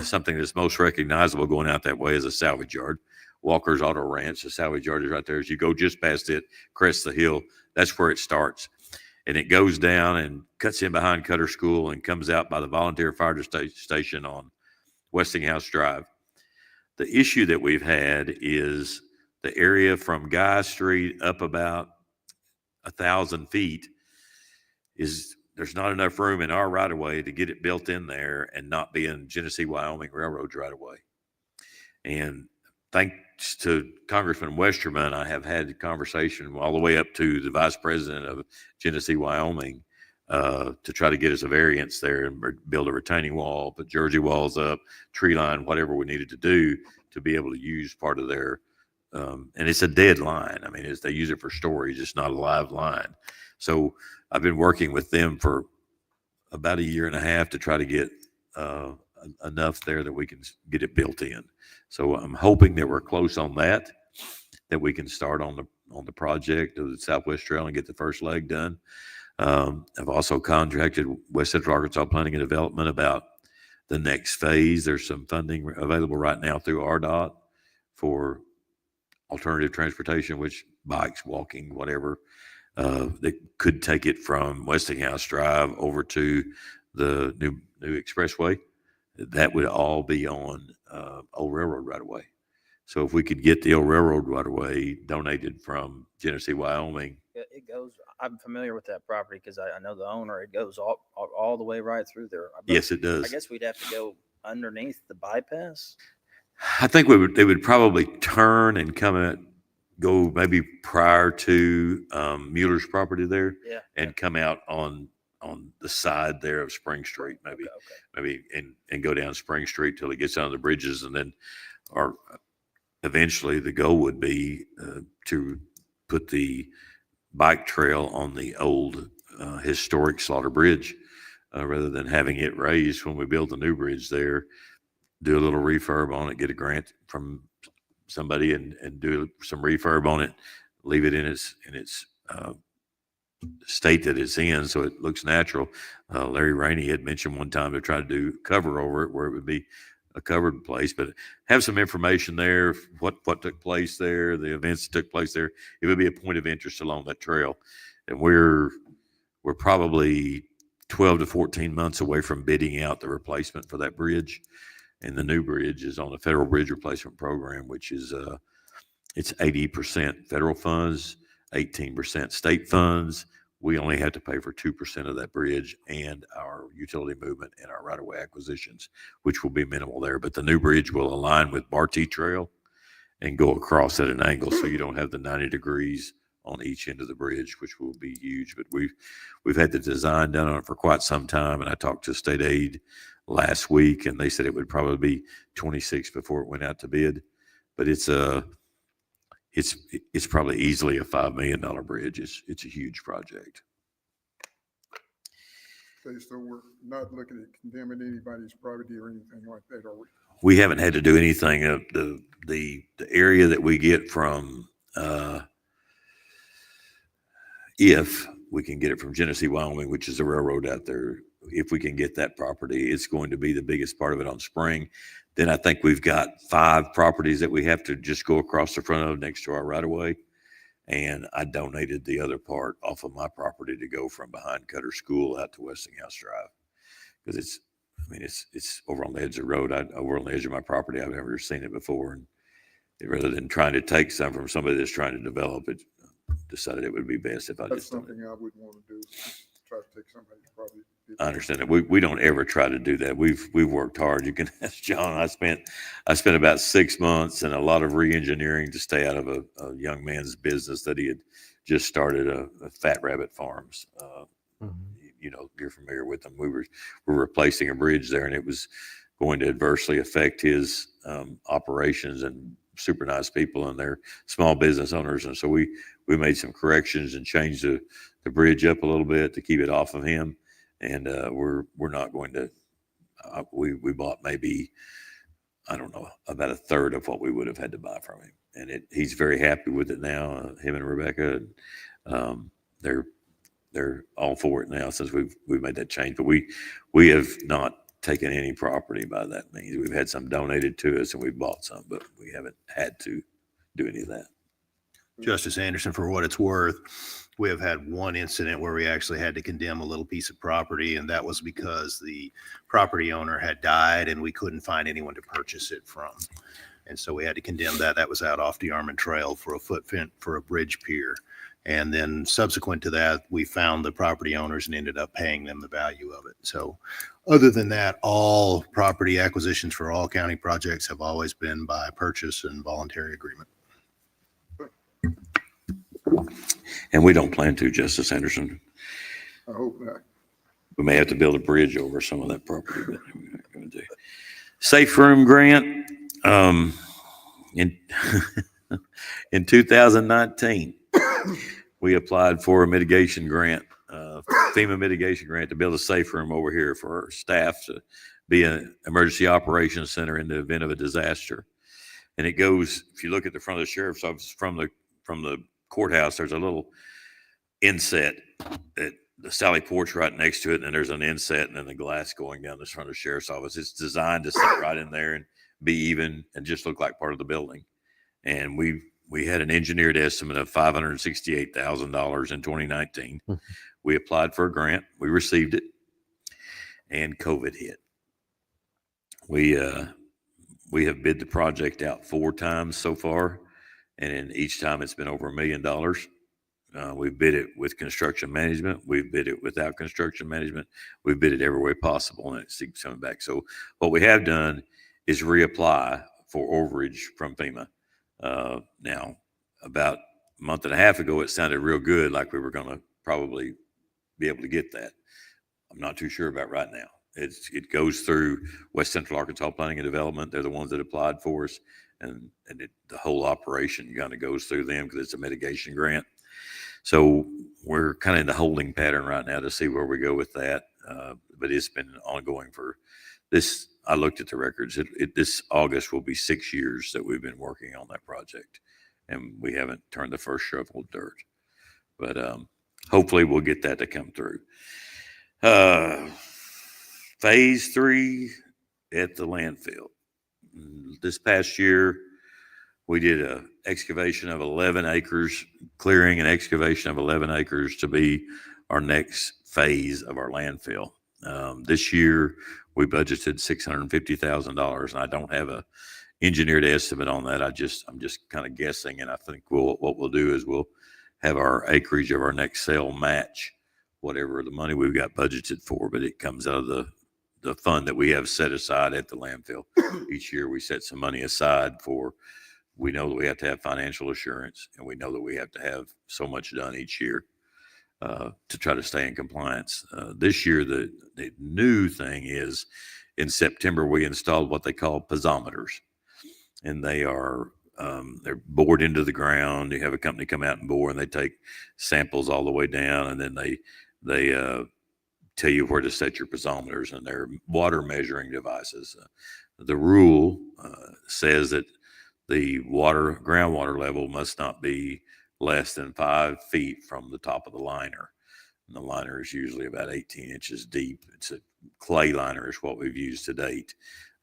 [SPEAKER 5] Something that's most recognizable going out that way is a salvage yard. Walker's Auto Ranch. The salvage yard is right there. As you go just past it, crest the hill, that's where it starts. And it goes down and cuts in behind Cutter School and comes out by the volunteer fire station on Westinghouse Drive. The issue that we've had is the area from Guy Street up about 1,000 feet there's not enough room in our right of way to get it built in there and not be in Genesee, Wyoming Railroad's right of way. And thanks to Congressman Westerman, I have had a conversation all the way up to the vice president of Genesee, Wyoming, to try to get us a variance there and build a retaining wall, put Jersey walls up, tree line, whatever we needed to do to be able to use part of their, and it's a dead line. I mean, they use it for storage. It's not a live line. So I've been working with them for about 1.5 years to try to get enough there that we can get it built in. So I'm hoping that we're close on that we can start on the project of the Southwest Trail and get the first leg done. I've also contacted West Central Arkansas Planning and Development about the next phase. There's some funding available right now through RDOT for alternative transportation, which bikes, walking, whatever. They could take it from Westinghouse Drive over to the new expressway. That would all be on Old Railroad right away. So if we could get the Old Railroad right away donated from Genesee, Wyoming.
[SPEAKER 8] It goes, I'm familiar with that property because I know the owner. It goes all the way right through there.
[SPEAKER 5] Yes, it does.
[SPEAKER 8] I guess we'd have to go underneath the bypass.
[SPEAKER 5] I think they would probably turn and go maybe prior to Mueller's property there, and come out on the side there of Spring Street, maybe and go down Spring Street till it gets down to the bridges, and then, or eventually the goal would be to put the bike trail on the old historic Slaughter Bridge, rather than having it raised when we build the new bridge there. Do a little refurb on it, get a grant from somebody and do some refurb on it, leave it in its state that it's in, so it looks natural. Larry Rainey had mentioned one time to try to do cover over it where it would be a covered place, but have some information there, what took place there, the events that took place there. It would be a point of interest along that trail. And we're probably 12 to 14 months away from bidding out the replacement for that bridge. And the new bridge is on the Federal Bridge Replacement Program, which is it's 80% federal funds, 18% state funds. We only have to pay for 2% of that bridge and our utility movement and our right-of-way acquisitions, which will be minimal there. But the new bridge will align with Bartee Trail and go across at an angle, so you don't have the 90 degrees on each end of the bridge, which will be huge. But we've had the design done on it for quite some time, and I talked to state aid last week, and they said it would probably be 26 before it went out to bid. But it's probably easily a $5 million bridge. It's a huge project.
[SPEAKER 1] Okay, so we're not looking at condemning anybody's property or anything like that, are we?
[SPEAKER 5] We haven't had to do anything. The area that we get from, if we can get it from Genesee, Wyoming, which is a railroad out there, if we can get that property, it's going to be the biggest part of it on Spring. Then I think we've got 5 properties that we have to just go across the front of next to our right of way. And I donated the other part off of my property to go from behind Cutter School out to Westinghouse Drive. Because it's over on the edge of the road. Over on the edge of my property. I've never seen it before. And rather than trying to take some from somebody that's trying to develop it, decided it would be best if I
[SPEAKER 1] That's
[SPEAKER 5] just done it.
[SPEAKER 1] something I wouldn't want to do, try to take somebody's property.
[SPEAKER 5] I understand that. We don't ever try to do that. We've worked hard. You can ask John. I spent about 6 months and a lot of re-engineering to stay out of a young man's business that he had just started, a Fat Rabbit Farms. You know, you're familiar with them. We're replacing a bridge there, and it was going to adversely affect his operations and super nice people and they're small business owners. And so we made some corrections and changed the bridge up a little bit to keep it off of him. And we're not going to, we bought maybe, I don't know, about a third of what we would have had to buy from him. And he's very happy with it now, him and Rebecca. They're all for it now since we've made that change. But we have not taken any property by that means. We've had some donated to us and we've bought some, but we haven't had to do any of that.
[SPEAKER 9] Justice Anderson, for what it's worth, we have had one incident where we actually had to condemn a little piece of property, and that was because the property owner had died and we couldn't find anyone to purchase it from. And so we had to condemn that. That was out off the Armand Trail for a footprint for a bridge pier. And then subsequent to that, we found the property owners and ended up paying them the value of it. So other than that, all property acquisitions for all county projects have always been by purchase and voluntary agreement.
[SPEAKER 5] And we don't plan to, Justice Anderson.
[SPEAKER 1] I hope not.
[SPEAKER 5] We may have to build a bridge over some of that property, but we're not going to do. Safe room grant, in 2019, we applied for a mitigation grant, FEMA mitigation grant to build a safe room over here for our staff to be an emergency operations center in the event of a disaster. And it goes, if you look at the front of the sheriff's office from the courthouse, there's a little inset at the Sally porch right next to it, and then there's an inset and then the glass going down the front of the sheriff's office. It's designed to sit right in there and be even and just look like part of the building. And we had an engineered estimate of $568,000 in 2019. We applied for a grant. We received it, and COVID hit. We have bid the project out 4 times so far, and in each time it's been over $1 million. We've bid it with construction management. We've bid it without construction management. We've bid it every way possible, and it keeps coming back. So what we have done is reapply for overage from FEMA. Now, about a month and a half ago, it sounded real good, like we were going to probably be able to get that. I'm not too sure about right now. It goes through West Central Arkansas Planning and Development. They're the ones that applied for us, and the whole operation kind of goes through them because it's a mitigation grant. So we're kind of in the holding pattern right now to see where we go with that. But it's been ongoing for this. I looked at the records. This August will be 6 years that we've been working on that project, and we haven't turned the first shovel of dirt. But hopefully we'll get that to come through. Phase 3 at the landfill. This past year, we did a excavation of 11 acres, clearing and excavation of 11 acres to be our next phase of our landfill. This year, we budgeted $650,000, and I don't have a engineered estimate on that. I'm just kind of guessing, and I think what we'll do is we'll have our acreage of our next sale match whatever the money we've got budgeted for, but it comes out of the fund that we have set aside at the landfill. Each year we set some money aside for, we know that we have to have financial assurance, and we know that we have to have so much done each year to try to stay in compliance. This year, the new thing is in September, we installed what they call piezometers, and they are, they're bored into the ground. You have a company come out and bore, and they take samples all the way down, and then they tell you where to set your piezometers, and they're water measuring devices. The rule says that the groundwater level must not be less than 5 feet from the top of the liner. And the liner is usually about 18 inches deep. It's a clay liner is what we've used to date.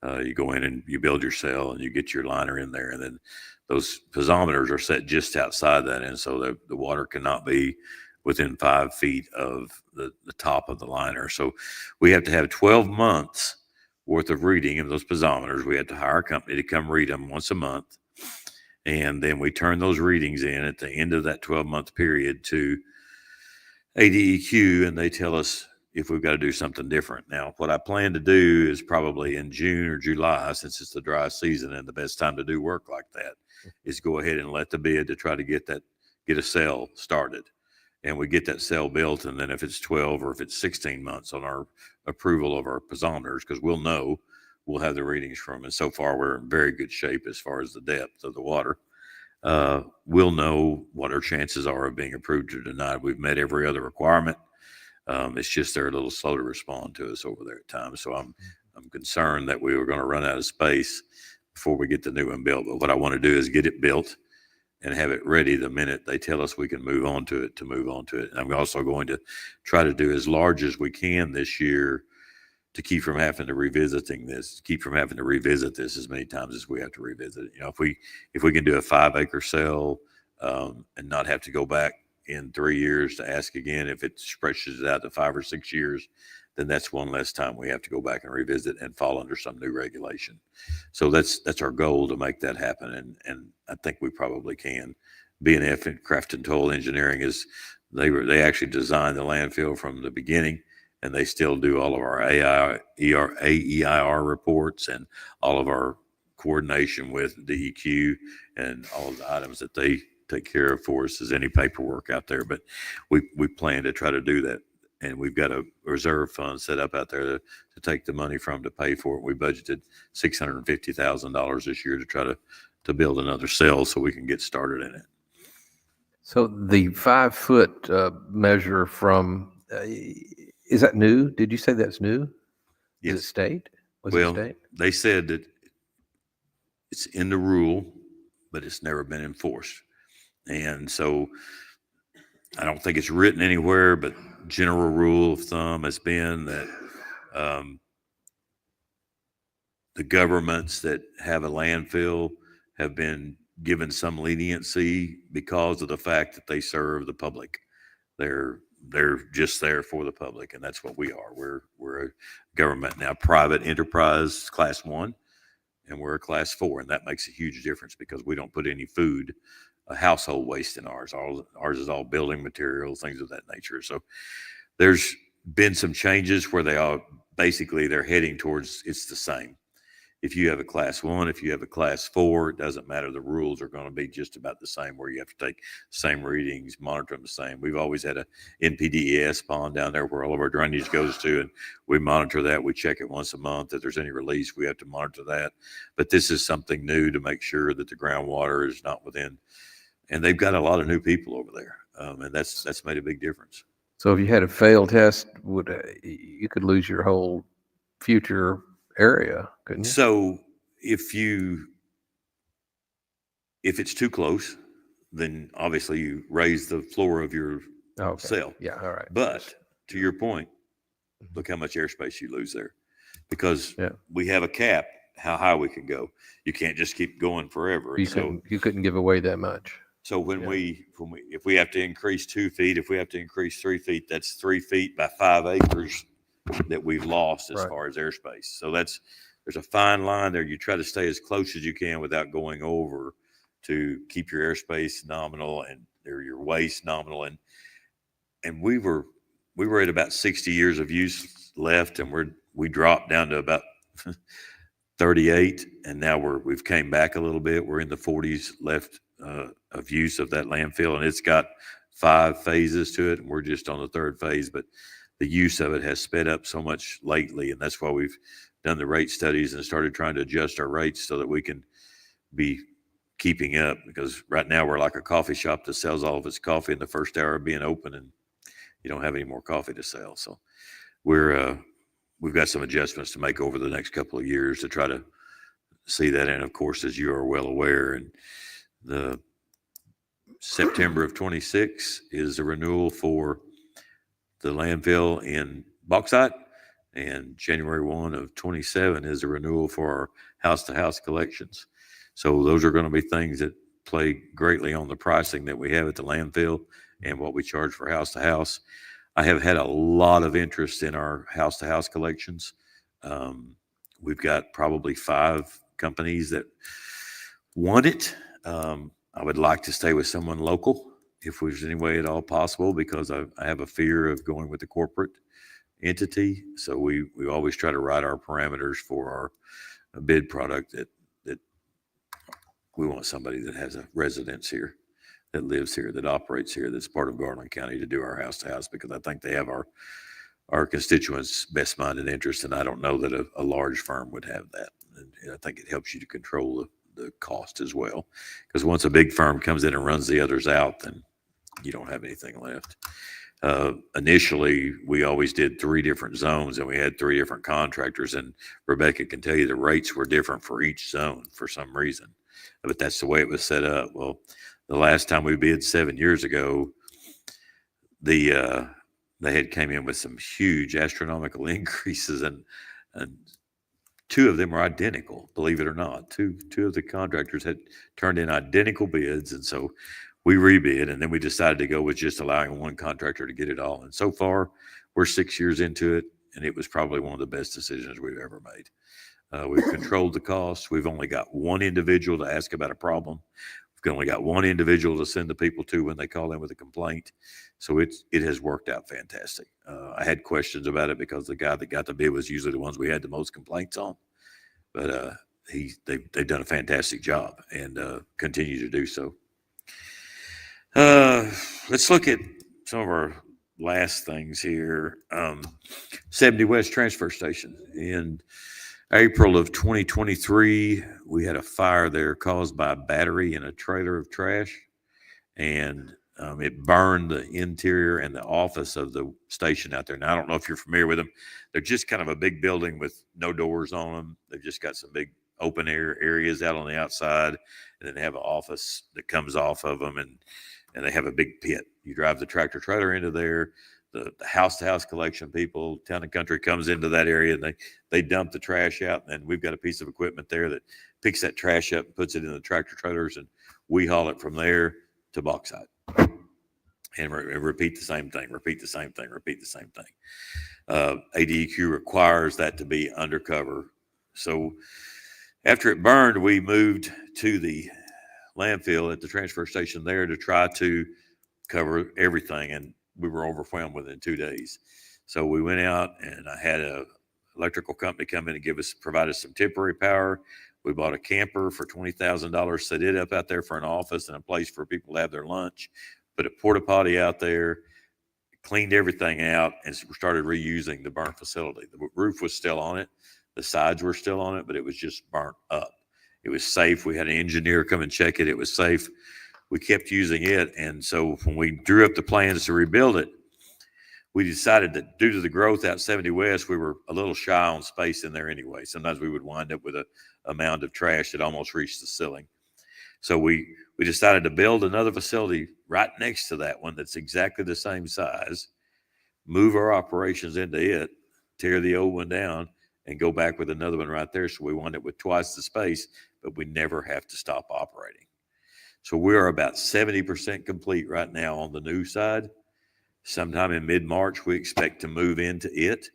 [SPEAKER 5] You go in and you build your cell and you get your liner in there, and then those piezometers are set just outside that. And so the water cannot be within 5 feet of the top of the liner. So we have to have 12 months worth of reading of those piezometers. We have to hire a company to come read them once a month. And then we turn those readings in at the end of that 12-month period to ADEQ, and they tell us if we've got to do something different. Now, what I plan to do is probably in June or July, since it's the dry season and the best time to do work like that, is go ahead and let the bid to try to get a cell started. And we get that cell built, and then if it's 12 or if it's 16 months on our approval of our piezometers, because we'll know we'll have the readings from. And so far, we're in very good shape as far as the depth of the water. We'll know what our chances are of being approved or denied. We've met every other requirement. It's just they're a little slow to respond to us over there at times. So I'm concerned that we were going to run out of space before we get the new one built. But what I want to do is get it built and have it ready the minute they tell us we can move on to it, to move on to it. And I'm also going to try to do as large as we can this year to keep from having to revisit this as many times as we have to revisit it. You know, if we can do a 5-acre sale and not have to go back in 3 years to ask again, if it stretches it out to 5 or 6 years, then that's one less time we have to go back and revisit and fall under some new regulation. So that's our goal, to make that happen. And I think we probably can. B&F and Crafton Toll Engineering they actually designed the landfill from the beginning, and they still do all of our AEIR reports and all of our coordination with DEQ and all of the items that they take care of for us as any paperwork out there. But we plan to try to do that. And we've got a reserve fund set up out there to take the money from to pay for it. We budgeted $650,000 this year to try to build another cell so we can get started in it.
[SPEAKER 2] So the 5-foot measure from, is that new? Did you say that's new?
[SPEAKER 5] Yes.
[SPEAKER 2] Is it state? Was
[SPEAKER 5] Well,
[SPEAKER 2] it state?
[SPEAKER 5] they said that it's in the rule, but it's never been enforced. And so I don't think it's written anywhere, but general rule of thumb has been that the governments that have a landfill have been given some leniency because of the fact that they serve the public. They're just there for the public, and that's what we are. We're a government now, private enterprise, class 1, and we're a class 4, and that makes a huge difference because we don't put any food, household waste in ours. Ours is all building materials, things of that nature. So there's been some changes where they're heading towards it's the same. If you have a class 1, if you have a class 4, it doesn't matter. The rules are going to be just about the same, where you have to take the same readings, monitor them the same. We've always had a NPDES pond down there where all of our drainage goes to, and we monitor that. We check it once a month. If there's any release, we have to monitor that. But this is something new to make sure that the groundwater is not within. And they've got a lot of new people over there, and that's made a big difference.
[SPEAKER 2] So if you had a failed test, you could lose your whole future area, couldn't you?
[SPEAKER 5] So if it's too close, then obviously you raise the floor of your cell.
[SPEAKER 2] Yeah, all right.
[SPEAKER 5] But to your point, look how much airspace you lose there, because we have a cap how high we can go. You can't just keep going forever.
[SPEAKER 2] You couldn't give away that much.
[SPEAKER 5] So if we have to increase 2 feet, if we have to increase 3 feet, that's 3 feet by 5 acres that we've lost as far as airspace. So there's a fine line there. You try to stay as close as you can without going over to keep your airspace nominal and your waste nominal. And we were at about 60 years of use left, and we dropped down to about 38, and now we've came back a little bit. We're in the 40s left of use of that landfill, and it's got 5 phases to it, and we're just on the 3rd phase. But the use of it has sped up so much lately, and that's why we've done the rate studies and started trying to adjust our rates so that we can be keeping up. Because right now we're like a coffee shop that sells all of its coffee in the first hour of being open, and you don't have any more coffee to sell. So we've got some adjustments to make over the next couple of years to try to see that. And of course, as you are well aware, and the September of 26 is a renewal for the landfill in bauxite, and January 1 of 27 is a renewal for our house-to-house collections. So those are going to be things that play greatly on the pricing that we have at the landfill and what we charge for house-to-house. I have had a lot of interest in our house-to-house collections. We've got probably 5 companies that want it. I would like to stay with someone local if there's any way at all possible, because I have a fear of going with the corporate entity. So we always try to write our parameters for our bid product that we want somebody that has a residence here, that lives here, that operates here, that's part of Garland County, to do our house to house, because I think they have our our constituents' best minded interest. And I don't know that a large firm would have that. And I think it helps you to control the cost as well. Because once a big firm comes in and runs the others out, then you don't have anything left. Initially, we always did 3 different zones and we had 3 different contractors. And Rebecca can tell you the rates were different for each zone for some reason. But that's the way it was set up. Well, the last time we bid 7 years ago, they had came in with some huge astronomical increases, and 2 of them are identical, believe it or not. Two of the contractors had turned in identical bids, and so we rebid, and then we decided to go with just allowing one contractor to get it all. And so far, we're 6 years into it, and it was probably one of the best decisions we've ever made. We've controlled the costs. We've only got one individual to ask about a problem. We've only got one individual to send the people to when they call in with a complaint. So it has worked out fantastic. I had questions about it because the guy that got the bid was usually the ones we had the most complaints on. But they've done a fantastic job and continue to do so. Let's look at some of our last things here. 70 West Transfer Station. In April of 2023, we had a fire there caused by a battery in a trailer of trash, and it burned the interior and the office of the station out there. Now, I don't know if you're familiar with them. They're just kind of a big building with no doors on them. They've just got some big open air areas out on the outside, and then they have an office that comes off of them, and they have a big pit. You drive the tractor trailer into there. The house-to-house collection people, Town and Country comes into that area, and they dump the trash out. And then we've got a piece of equipment there that picks that trash up and puts it in the tractor trailers, and we haul it from there to Bauxite. And repeat the same thing, repeat the same thing, repeat the same thing. ADEQ requires that to be undercover. So after it burned, we moved to the landfill at the transfer station there to try to cover everything. And we were overwhelmed within 2 days. So we went out, and I had a electrical company come in and provide us some temporary power. We bought a camper for $20,000, set it up out there for an office and a place for people to have their lunch, put a porta potty out there, cleaned everything out, and started reusing the burnt facility. The roof was still on it. The sides were still on it, but it was just burnt up. It was safe. We had an engineer come and check it. It was safe. We kept using it. And so when we drew up the plans to rebuild it, we decided that due to the growth out 70 West, we were a little shy on space in there anyway. Sometimes we would wind up with a mound of trash that almost reached the ceiling. So we decided to build another facility right next to that one that's exactly the same size, move our operations into it, tear the old one down, and go back with another one right there. So we wind up with twice the space, but we never have to stop operating. So we are about 70% complete right now on the new side. Sometime in mid-March, we expect to move into it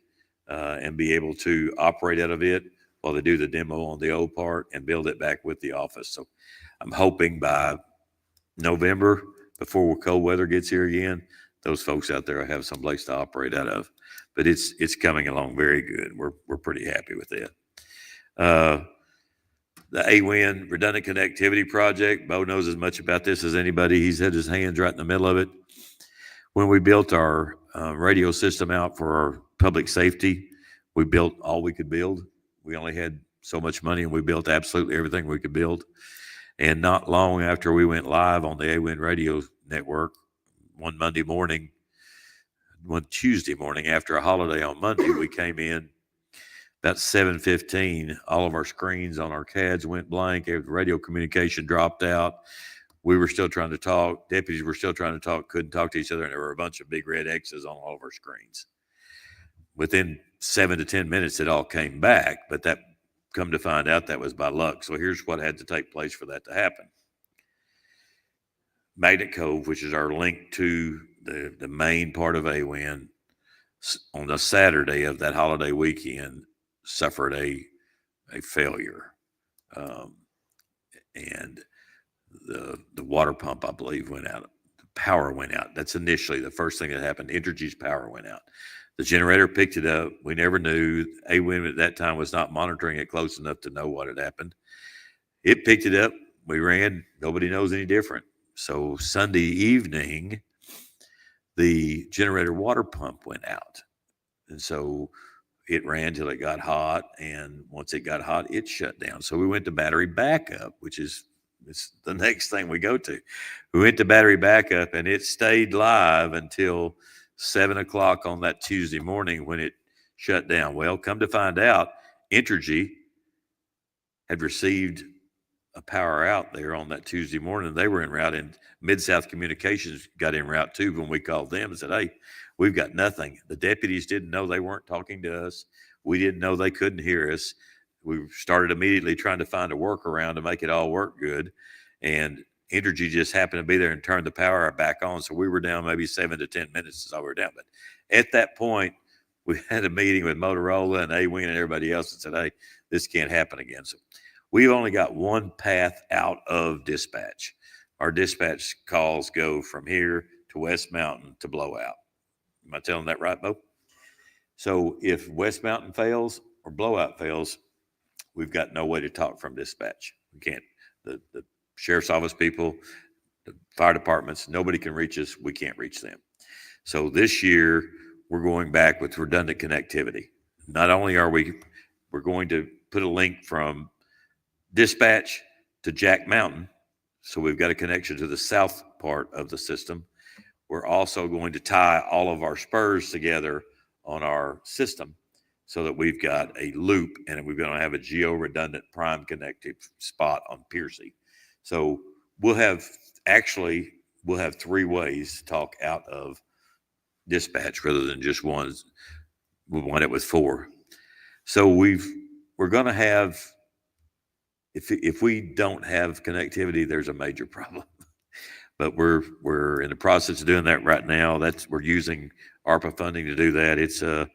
[SPEAKER 5] and be able to operate out of it while they do the demo on the old part and build it back with the office. So I'm hoping by November, before cold weather gets here again, those folks out there will have some place to operate out of. But it's coming along very good. We're pretty happy with it. The AWIN Redundant Connectivity Project, Bo knows as much about this as anybody. He's had his hands right in the middle of it. When we built our radio system out for our public safety, we built all we could build. We only had so much money, and we built absolutely everything we could build. And not long after we went live on the AWIN radio network, one Tuesday morning after a holiday on Monday, we came in about 7:15. All of our screens on our CADs went blank. Radio communication dropped out. We were still trying to talk. Deputies were still trying to talk, couldn't talk to each other, and there were a bunch of big red X's on all of our screens. Within 7 to 10 minutes, it all came back, but that, come to find out, that was by luck. So here's what had to take place for that to happen. Magnet Cove, which is our link to the main part of AWIN, on the Saturday of that holiday weekend, suffered a failure. And the water pump, I believe, went out. The power went out. That's initially the first thing that happened. Entergy's power went out. The generator picked it up. We never knew. AWIN at that time was not monitoring it close enough to know what had happened. It picked it up. We ran. Nobody knows any different. So Sunday evening, the generator water pump went out. And so it ran till it got hot. And once it got hot, it shut down. So we went to battery backup, which is it's the next thing we go to. We went to battery backup and it stayed live until 7 o'clock on that Tuesday morning when it shut down. Well, come to find out, Entergy had received a power out there on that Tuesday morning. They were en route, and Mid-South Communications got en route too when we called them and said, hey, we've got nothing. The deputies didn't know they weren't talking to us. We didn't know they couldn't hear us. We started immediately trying to find a workaround to make it all work good. And Entergy just happened to be there and turned the power back on. So we were down maybe 7 to 10 minutes since we were down. But at that point, we had a meeting with Motorola and A-Wing and everybody else and said, hey, this can't happen again. So we've only got one path out of dispatch. Our dispatch calls go from here to West Mountain to Blowout. Am I telling that right, Bo? So if West Mountain fails or Blowout fails, we've got no way to talk from dispatch. We can't. The sheriff's office people, the fire departments, nobody can reach us. We can't reach them. So this year, we're going back with redundant connectivity. Not only are we're going to put a link from dispatch to Jack Mountain, so we've got a connection to the south part of the system. We're also going to tie all of our spurs together on our system so that we've got a loop, and we're going to have a geo-redundant prime connective spot on Piercy. So we'll have 3 ways to talk out of dispatch rather than just one. We want it with 4. So we're going to have, if we don't have connectivity, there's a major problem. But we're in the process of doing that right now. We're using ARPA funding to do that.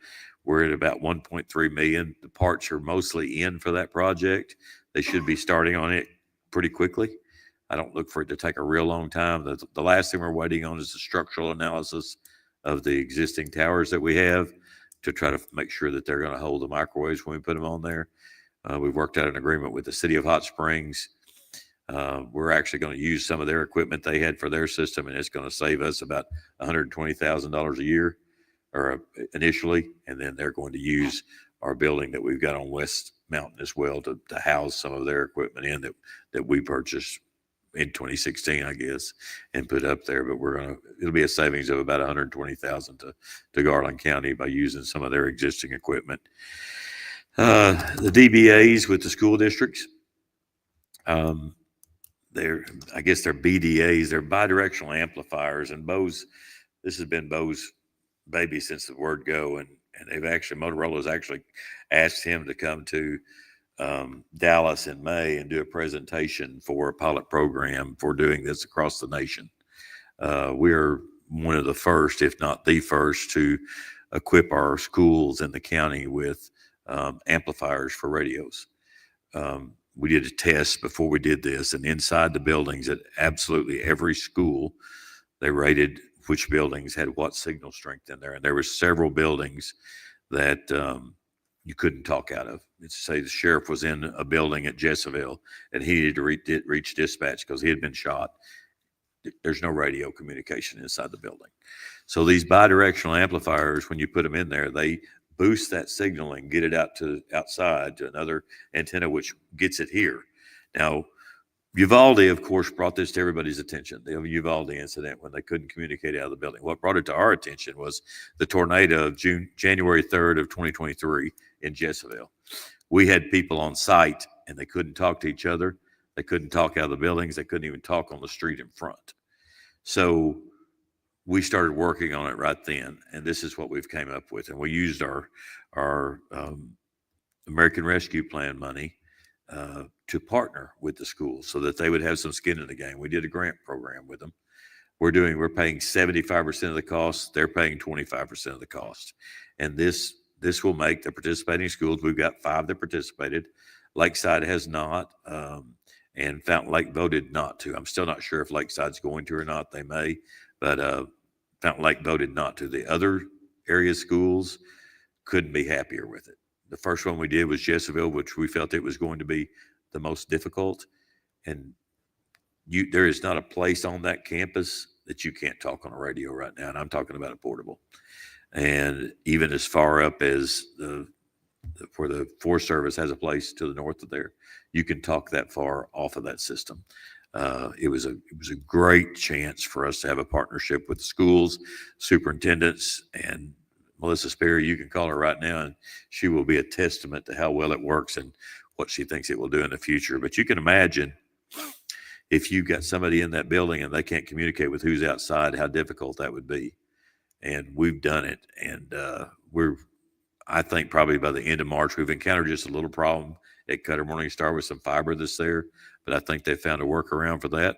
[SPEAKER 5] We're at about 1.3 million. The parts are mostly in for that project. They should be starting on it pretty quickly. I don't look for it to take a real long time. The last thing we're waiting on is the structural analysis of the existing towers that we have to try to make sure that they're going to hold the microwaves when we put them on there. We've worked out an agreement with the city of Hot Springs. We're actually going to use some of their equipment they had for their system, and it's going to save us about $120,000 a year, or initially, and then they're going to use our building that we've got on West Mountain as well to house some of their equipment in that we purchased in 2016, I guess, and put up there. But it'll be a savings of about $120,000 to Garland County by using some of their existing equipment. The DBAs with the school districts, they're BDAs, they're bidirectional amplifiers, and this has been Bo's baby since the word go, and Motorola's actually asked him to come to Dallas in May and do a presentation for a pilot program for doing this across the nation. We're one of the first, if not the first, to equip our schools in the county with amplifiers for radios. We did a test before we did this, and inside the buildings at absolutely every school, they rated which buildings had what signal strength in there. And there were several buildings that you couldn't talk out of. It's say the sheriff was in a building at Jesseville and he needed to reach dispatch because he had been shot. There's no radio communication inside the building. So these bidirectional amplifiers, when you put them in there, they boost that signal and get it outside to another antenna, which gets it here. Now, Uvalde, of course, brought this to everybody's attention, the Uvalde incident when they couldn't communicate out of the building. What brought it to our attention was the tornado of January 3rd of 2023 in Jesseville. We had people on site and they couldn't talk to each other. They couldn't talk out of the buildings. They couldn't even talk on the street in front. So we started working on it right then, and this is what we've came up with. And we used our American Rescue Plan money to partner with the schools so that they would have some skin in the game. We did a grant program with them. We're paying 75% of the cost. They're paying 25% of the cost. And this will make the participating schools, we've got 5 that participated. Lakeside has not, and Fountain Lake voted not to. I'm still not sure if Lakeside's going to or not. They may, but Fountain Lake voted not to. The other area schools couldn't be happier with it. The first one we did was Jesseville, which we felt it was going to be the most difficult. And there is not a place on that campus that you can't talk on a radio right now. And I'm talking about a portable. and even as far up as where the Forest Service has a place to the north of there, you can talk that far off of that system. It was a great chance for us to have a partnership with the schools, superintendents, and Melissa Sperry. You can call her right now, and she will be a testament to how well it works and what she thinks it will do in the future. But you can imagine if you got somebody in that building and they can't communicate with who's outside, how difficult that would be. And we've done it, and I think probably by the end of March, we've encountered just a little problem at Cutter Morning Star with some fiber that's there, but I think they found a workaround for that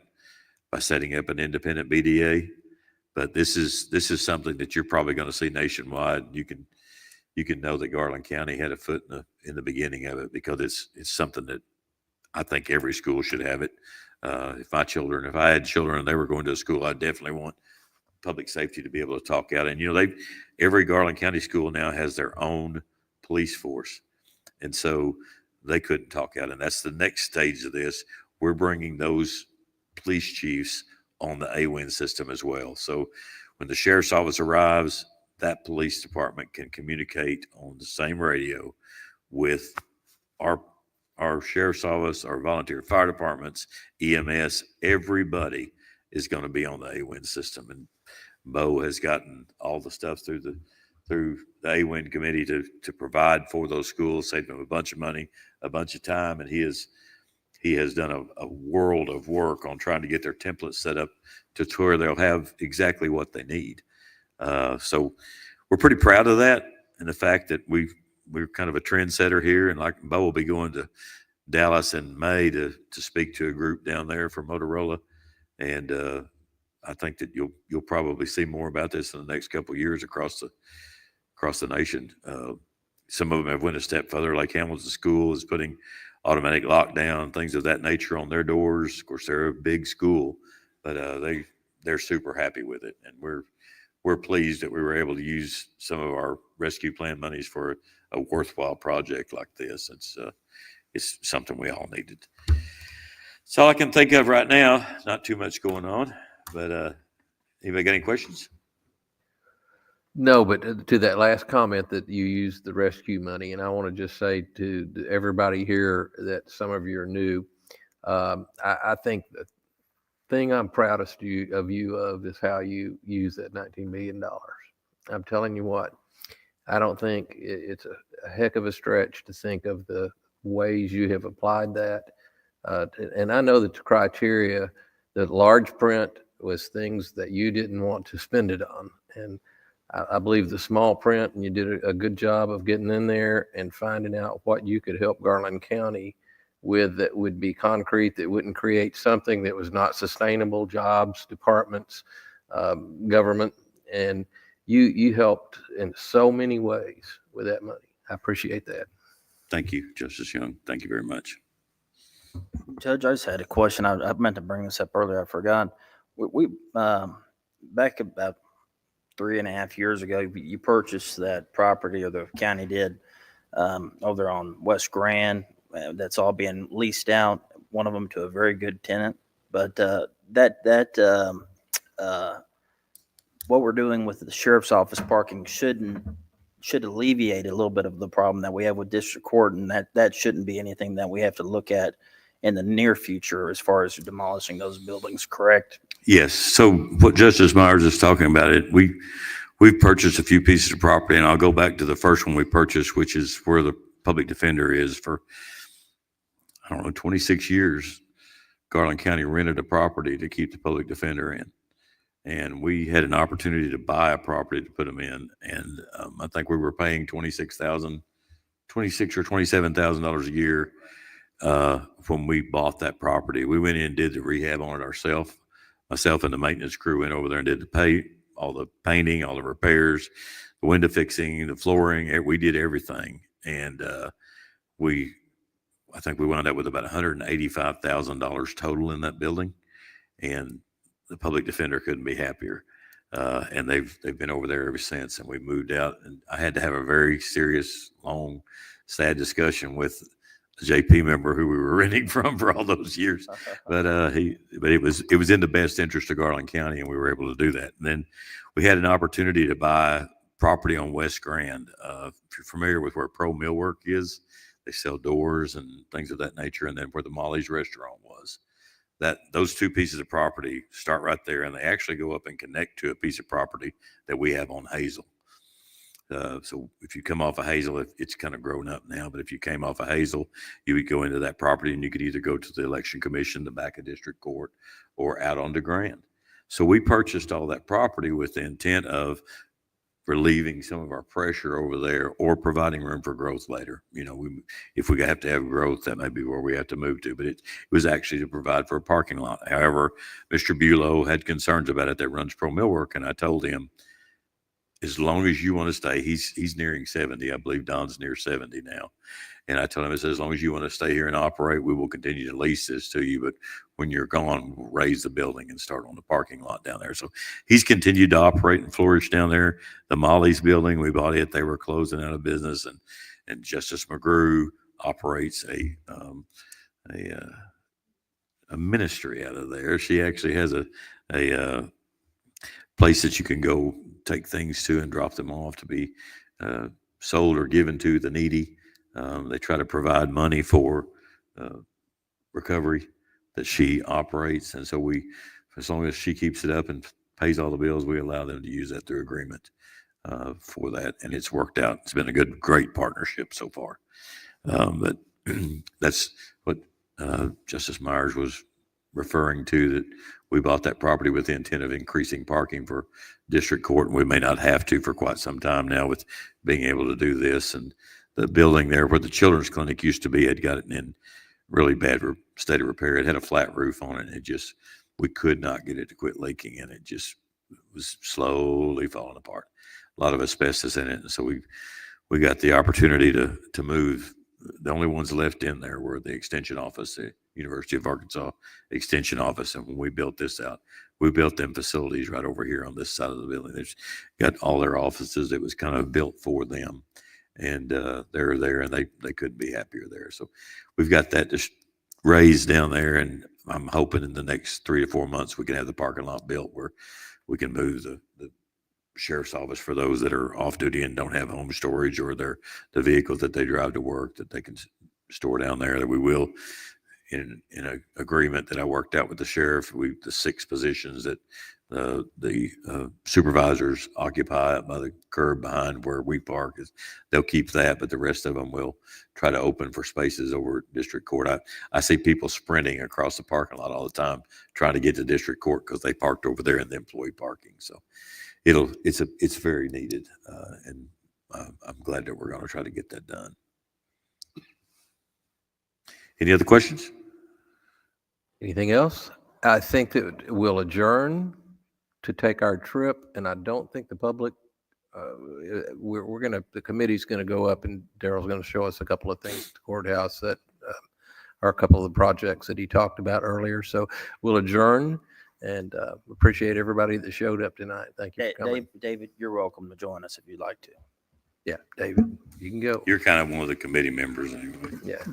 [SPEAKER 5] by setting up an independent BDA. But this is something that you're probably going to see nationwide. You can know that Garland County had a foot in the beginning of it, because it's something that I think every school should have it. If I had children and they were going to a school, I definitely want public safety to be able to talk out. And every Garland County school now has their own police force, and so they couldn't talk out. And that's the next stage of this. We're bringing those police chiefs on the AWIN system as well. So when the sheriff's office arrives, that police department can communicate on the same radio with our sheriff's office, our volunteer fire departments, EMS. Everybody is going to be on the AWIN system. And Bo has gotten all the stuff through the AWIN committee to provide for those schools, saved them a bunch of money, a bunch of time, and he has done a world of work on trying to get their templates set up to where they'll have exactly what they need. So we're pretty proud of that, and the fact that we're kind of a trendsetter here, and like Bo will be going to Dallas in May to speak to a group down there from Motorola, and I think that you'll probably see more about this in the next couple of years across the nation. Some of them have went a step further, like Hamilton School is putting automatic lockdown, things of that nature on their doors. Of course, they're a big school, but they're super happy with it, and we're pleased that we were able to use some of our rescue plan monies for a worthwhile project like this. It's something we all needed. That's all I can think of right now. Not too much going on, but anybody got any questions?
[SPEAKER 2] No, but to that last comment that you used the rescue money, and I want to just say to everybody here that some of you are new, I think the thing I'm proudest of you is how you use that $19 million. I'm telling you what, I don't think it's a heck of a stretch to think of the ways you have applied that. And I know that the criteria, the large print was things that you didn't want to spend it on. And I believe the small print, and you did a good job of getting in there and finding out what you could help Garland County with that would be concrete, that wouldn't create something that was not sustainable, jobs, departments, government. And you helped in so many ways with that money. I appreciate that.
[SPEAKER 5] Thank you, Justice Young. Thank you very much.
[SPEAKER 8] Judge, I just had a question. I meant to bring this up earlier. I forgot. We back about 3.5 years ago, you purchased that property, or the county did, over there on West Grand. That's all being leased out. One of them to a very good tenant. But what we're doing with the sheriff's office parking should alleviate a little bit of the problem that we have with district court, and that shouldn't be anything that we have to look at in the near future as far as demolishing those buildings, correct?
[SPEAKER 5] Yes. So what Justice Myers is talking about, we've purchased a few pieces of property, and I'll go back to the first one we purchased, which is where the public defender is. For, 26 years, Garland County rented a property to keep the public defender in. And we had an opportunity to buy a property to put them in. And I think we were paying $26,000 or $27,000 a year when we bought that property. We went in and did the rehab on it ourselves. Myself and the maintenance crew went over there and did all the painting, all the repairs, the window fixing, the flooring. We did everything. And I think we wound up with about $185,000 total in that building. And the public defender couldn't be happier. And they've been over there ever since, and we moved out. And I had to have a very serious, long, sad discussion with a JP member who we were renting from for all those years. But it was in the best interest of Garland County, and we were able to do that. And then we had an opportunity to buy property on West Grand. If you're familiar with where Pro Millwork is, they sell doors and things of that nature, and then where the Molly's restaurant was. Those two pieces of property start right there, and they actually go up and connect to a piece of property that we have on Hazel. So if you come off of Hazel, it's kind of grown up now, but if you came off of Hazel, you would go into that property and you could either go to the election commission, the back of district court, or out onto Grand. So we purchased all that property with the intent of relieving some of our pressure over there or providing room for growth later. If we have to have growth, that may be where we have to move to, but it was actually to provide for a parking lot. However, Mr. Bulow had concerns about it that runs Pro Millwork, and I told him, as long as you want to stay, he's nearing 70. I believe Don's near 70 now. And I told him, I said, as long as you want to stay here and operate, we will continue to lease this to you. But when you're gone, we'll raise the building and start on the parking lot down there. So he's continued to operate and flourish down there. The Molly's building, we bought it. They were closing out of business. And Justice McGrew operates a ministry out of there. She actually has a place that you can go take things to and drop them off to be sold or given to the needy. They try to provide money for recovery that she operates. And so as long as she keeps it up and pays all the bills, we allow them to use that through agreement for that. And it's worked out. It's been a great partnership so far. But that's what Justice Myers was referring to, that we bought that property with the intent of increasing parking for district court. And we may not have to for quite some time now with being able to do this. And the building there where the children's clinic used to be had gotten in really bad state of repair. It had a flat roof on it. And we could not get it to quit leaking, and it just was slowly falling apart. A lot of asbestos in it. And so we got the opportunity to move. The only ones left in there were the extension office, the University of Arkansas extension office. And when we built this out, we built them facilities right over here on this side of the building. They've got all their offices. It was kind of built for them. And they're there, and they couldn't be happier there. So we've got that just raised down there, and I'm hoping in the next 3 to 4 months we can have the parking lot built where we can move the sheriff's office for those that are off duty and don't have home storage, or the vehicles that they drive to work that they can store down there. That we will, in an agreement that I worked out with the sheriff, the 6 positions that the supervisors occupy by the curb behind where we park, they'll keep that, but the rest of them will try to open for spaces over at district court. I see people sprinting across the parking lot all the time trying to get to district court because they parked over there in the employee parking. So it's very needed, and I'm glad that we're going to try to get that done. Any other questions?
[SPEAKER 2] Anything else? I think that we'll adjourn to take our trip, and I don't think the public, the committee's going to go up, and Daryl's going to show us a couple of things at the courthouse that are a couple of the projects that he talked about earlier. So we'll adjourn, and appreciate everybody that showed up tonight. Thank you for coming.
[SPEAKER 8] David, you're welcome to join us if you'd like to.
[SPEAKER 2] Yeah, David, you can go.
[SPEAKER 5] You're kind of one of the committee members anyway.
[SPEAKER 2] Yeah.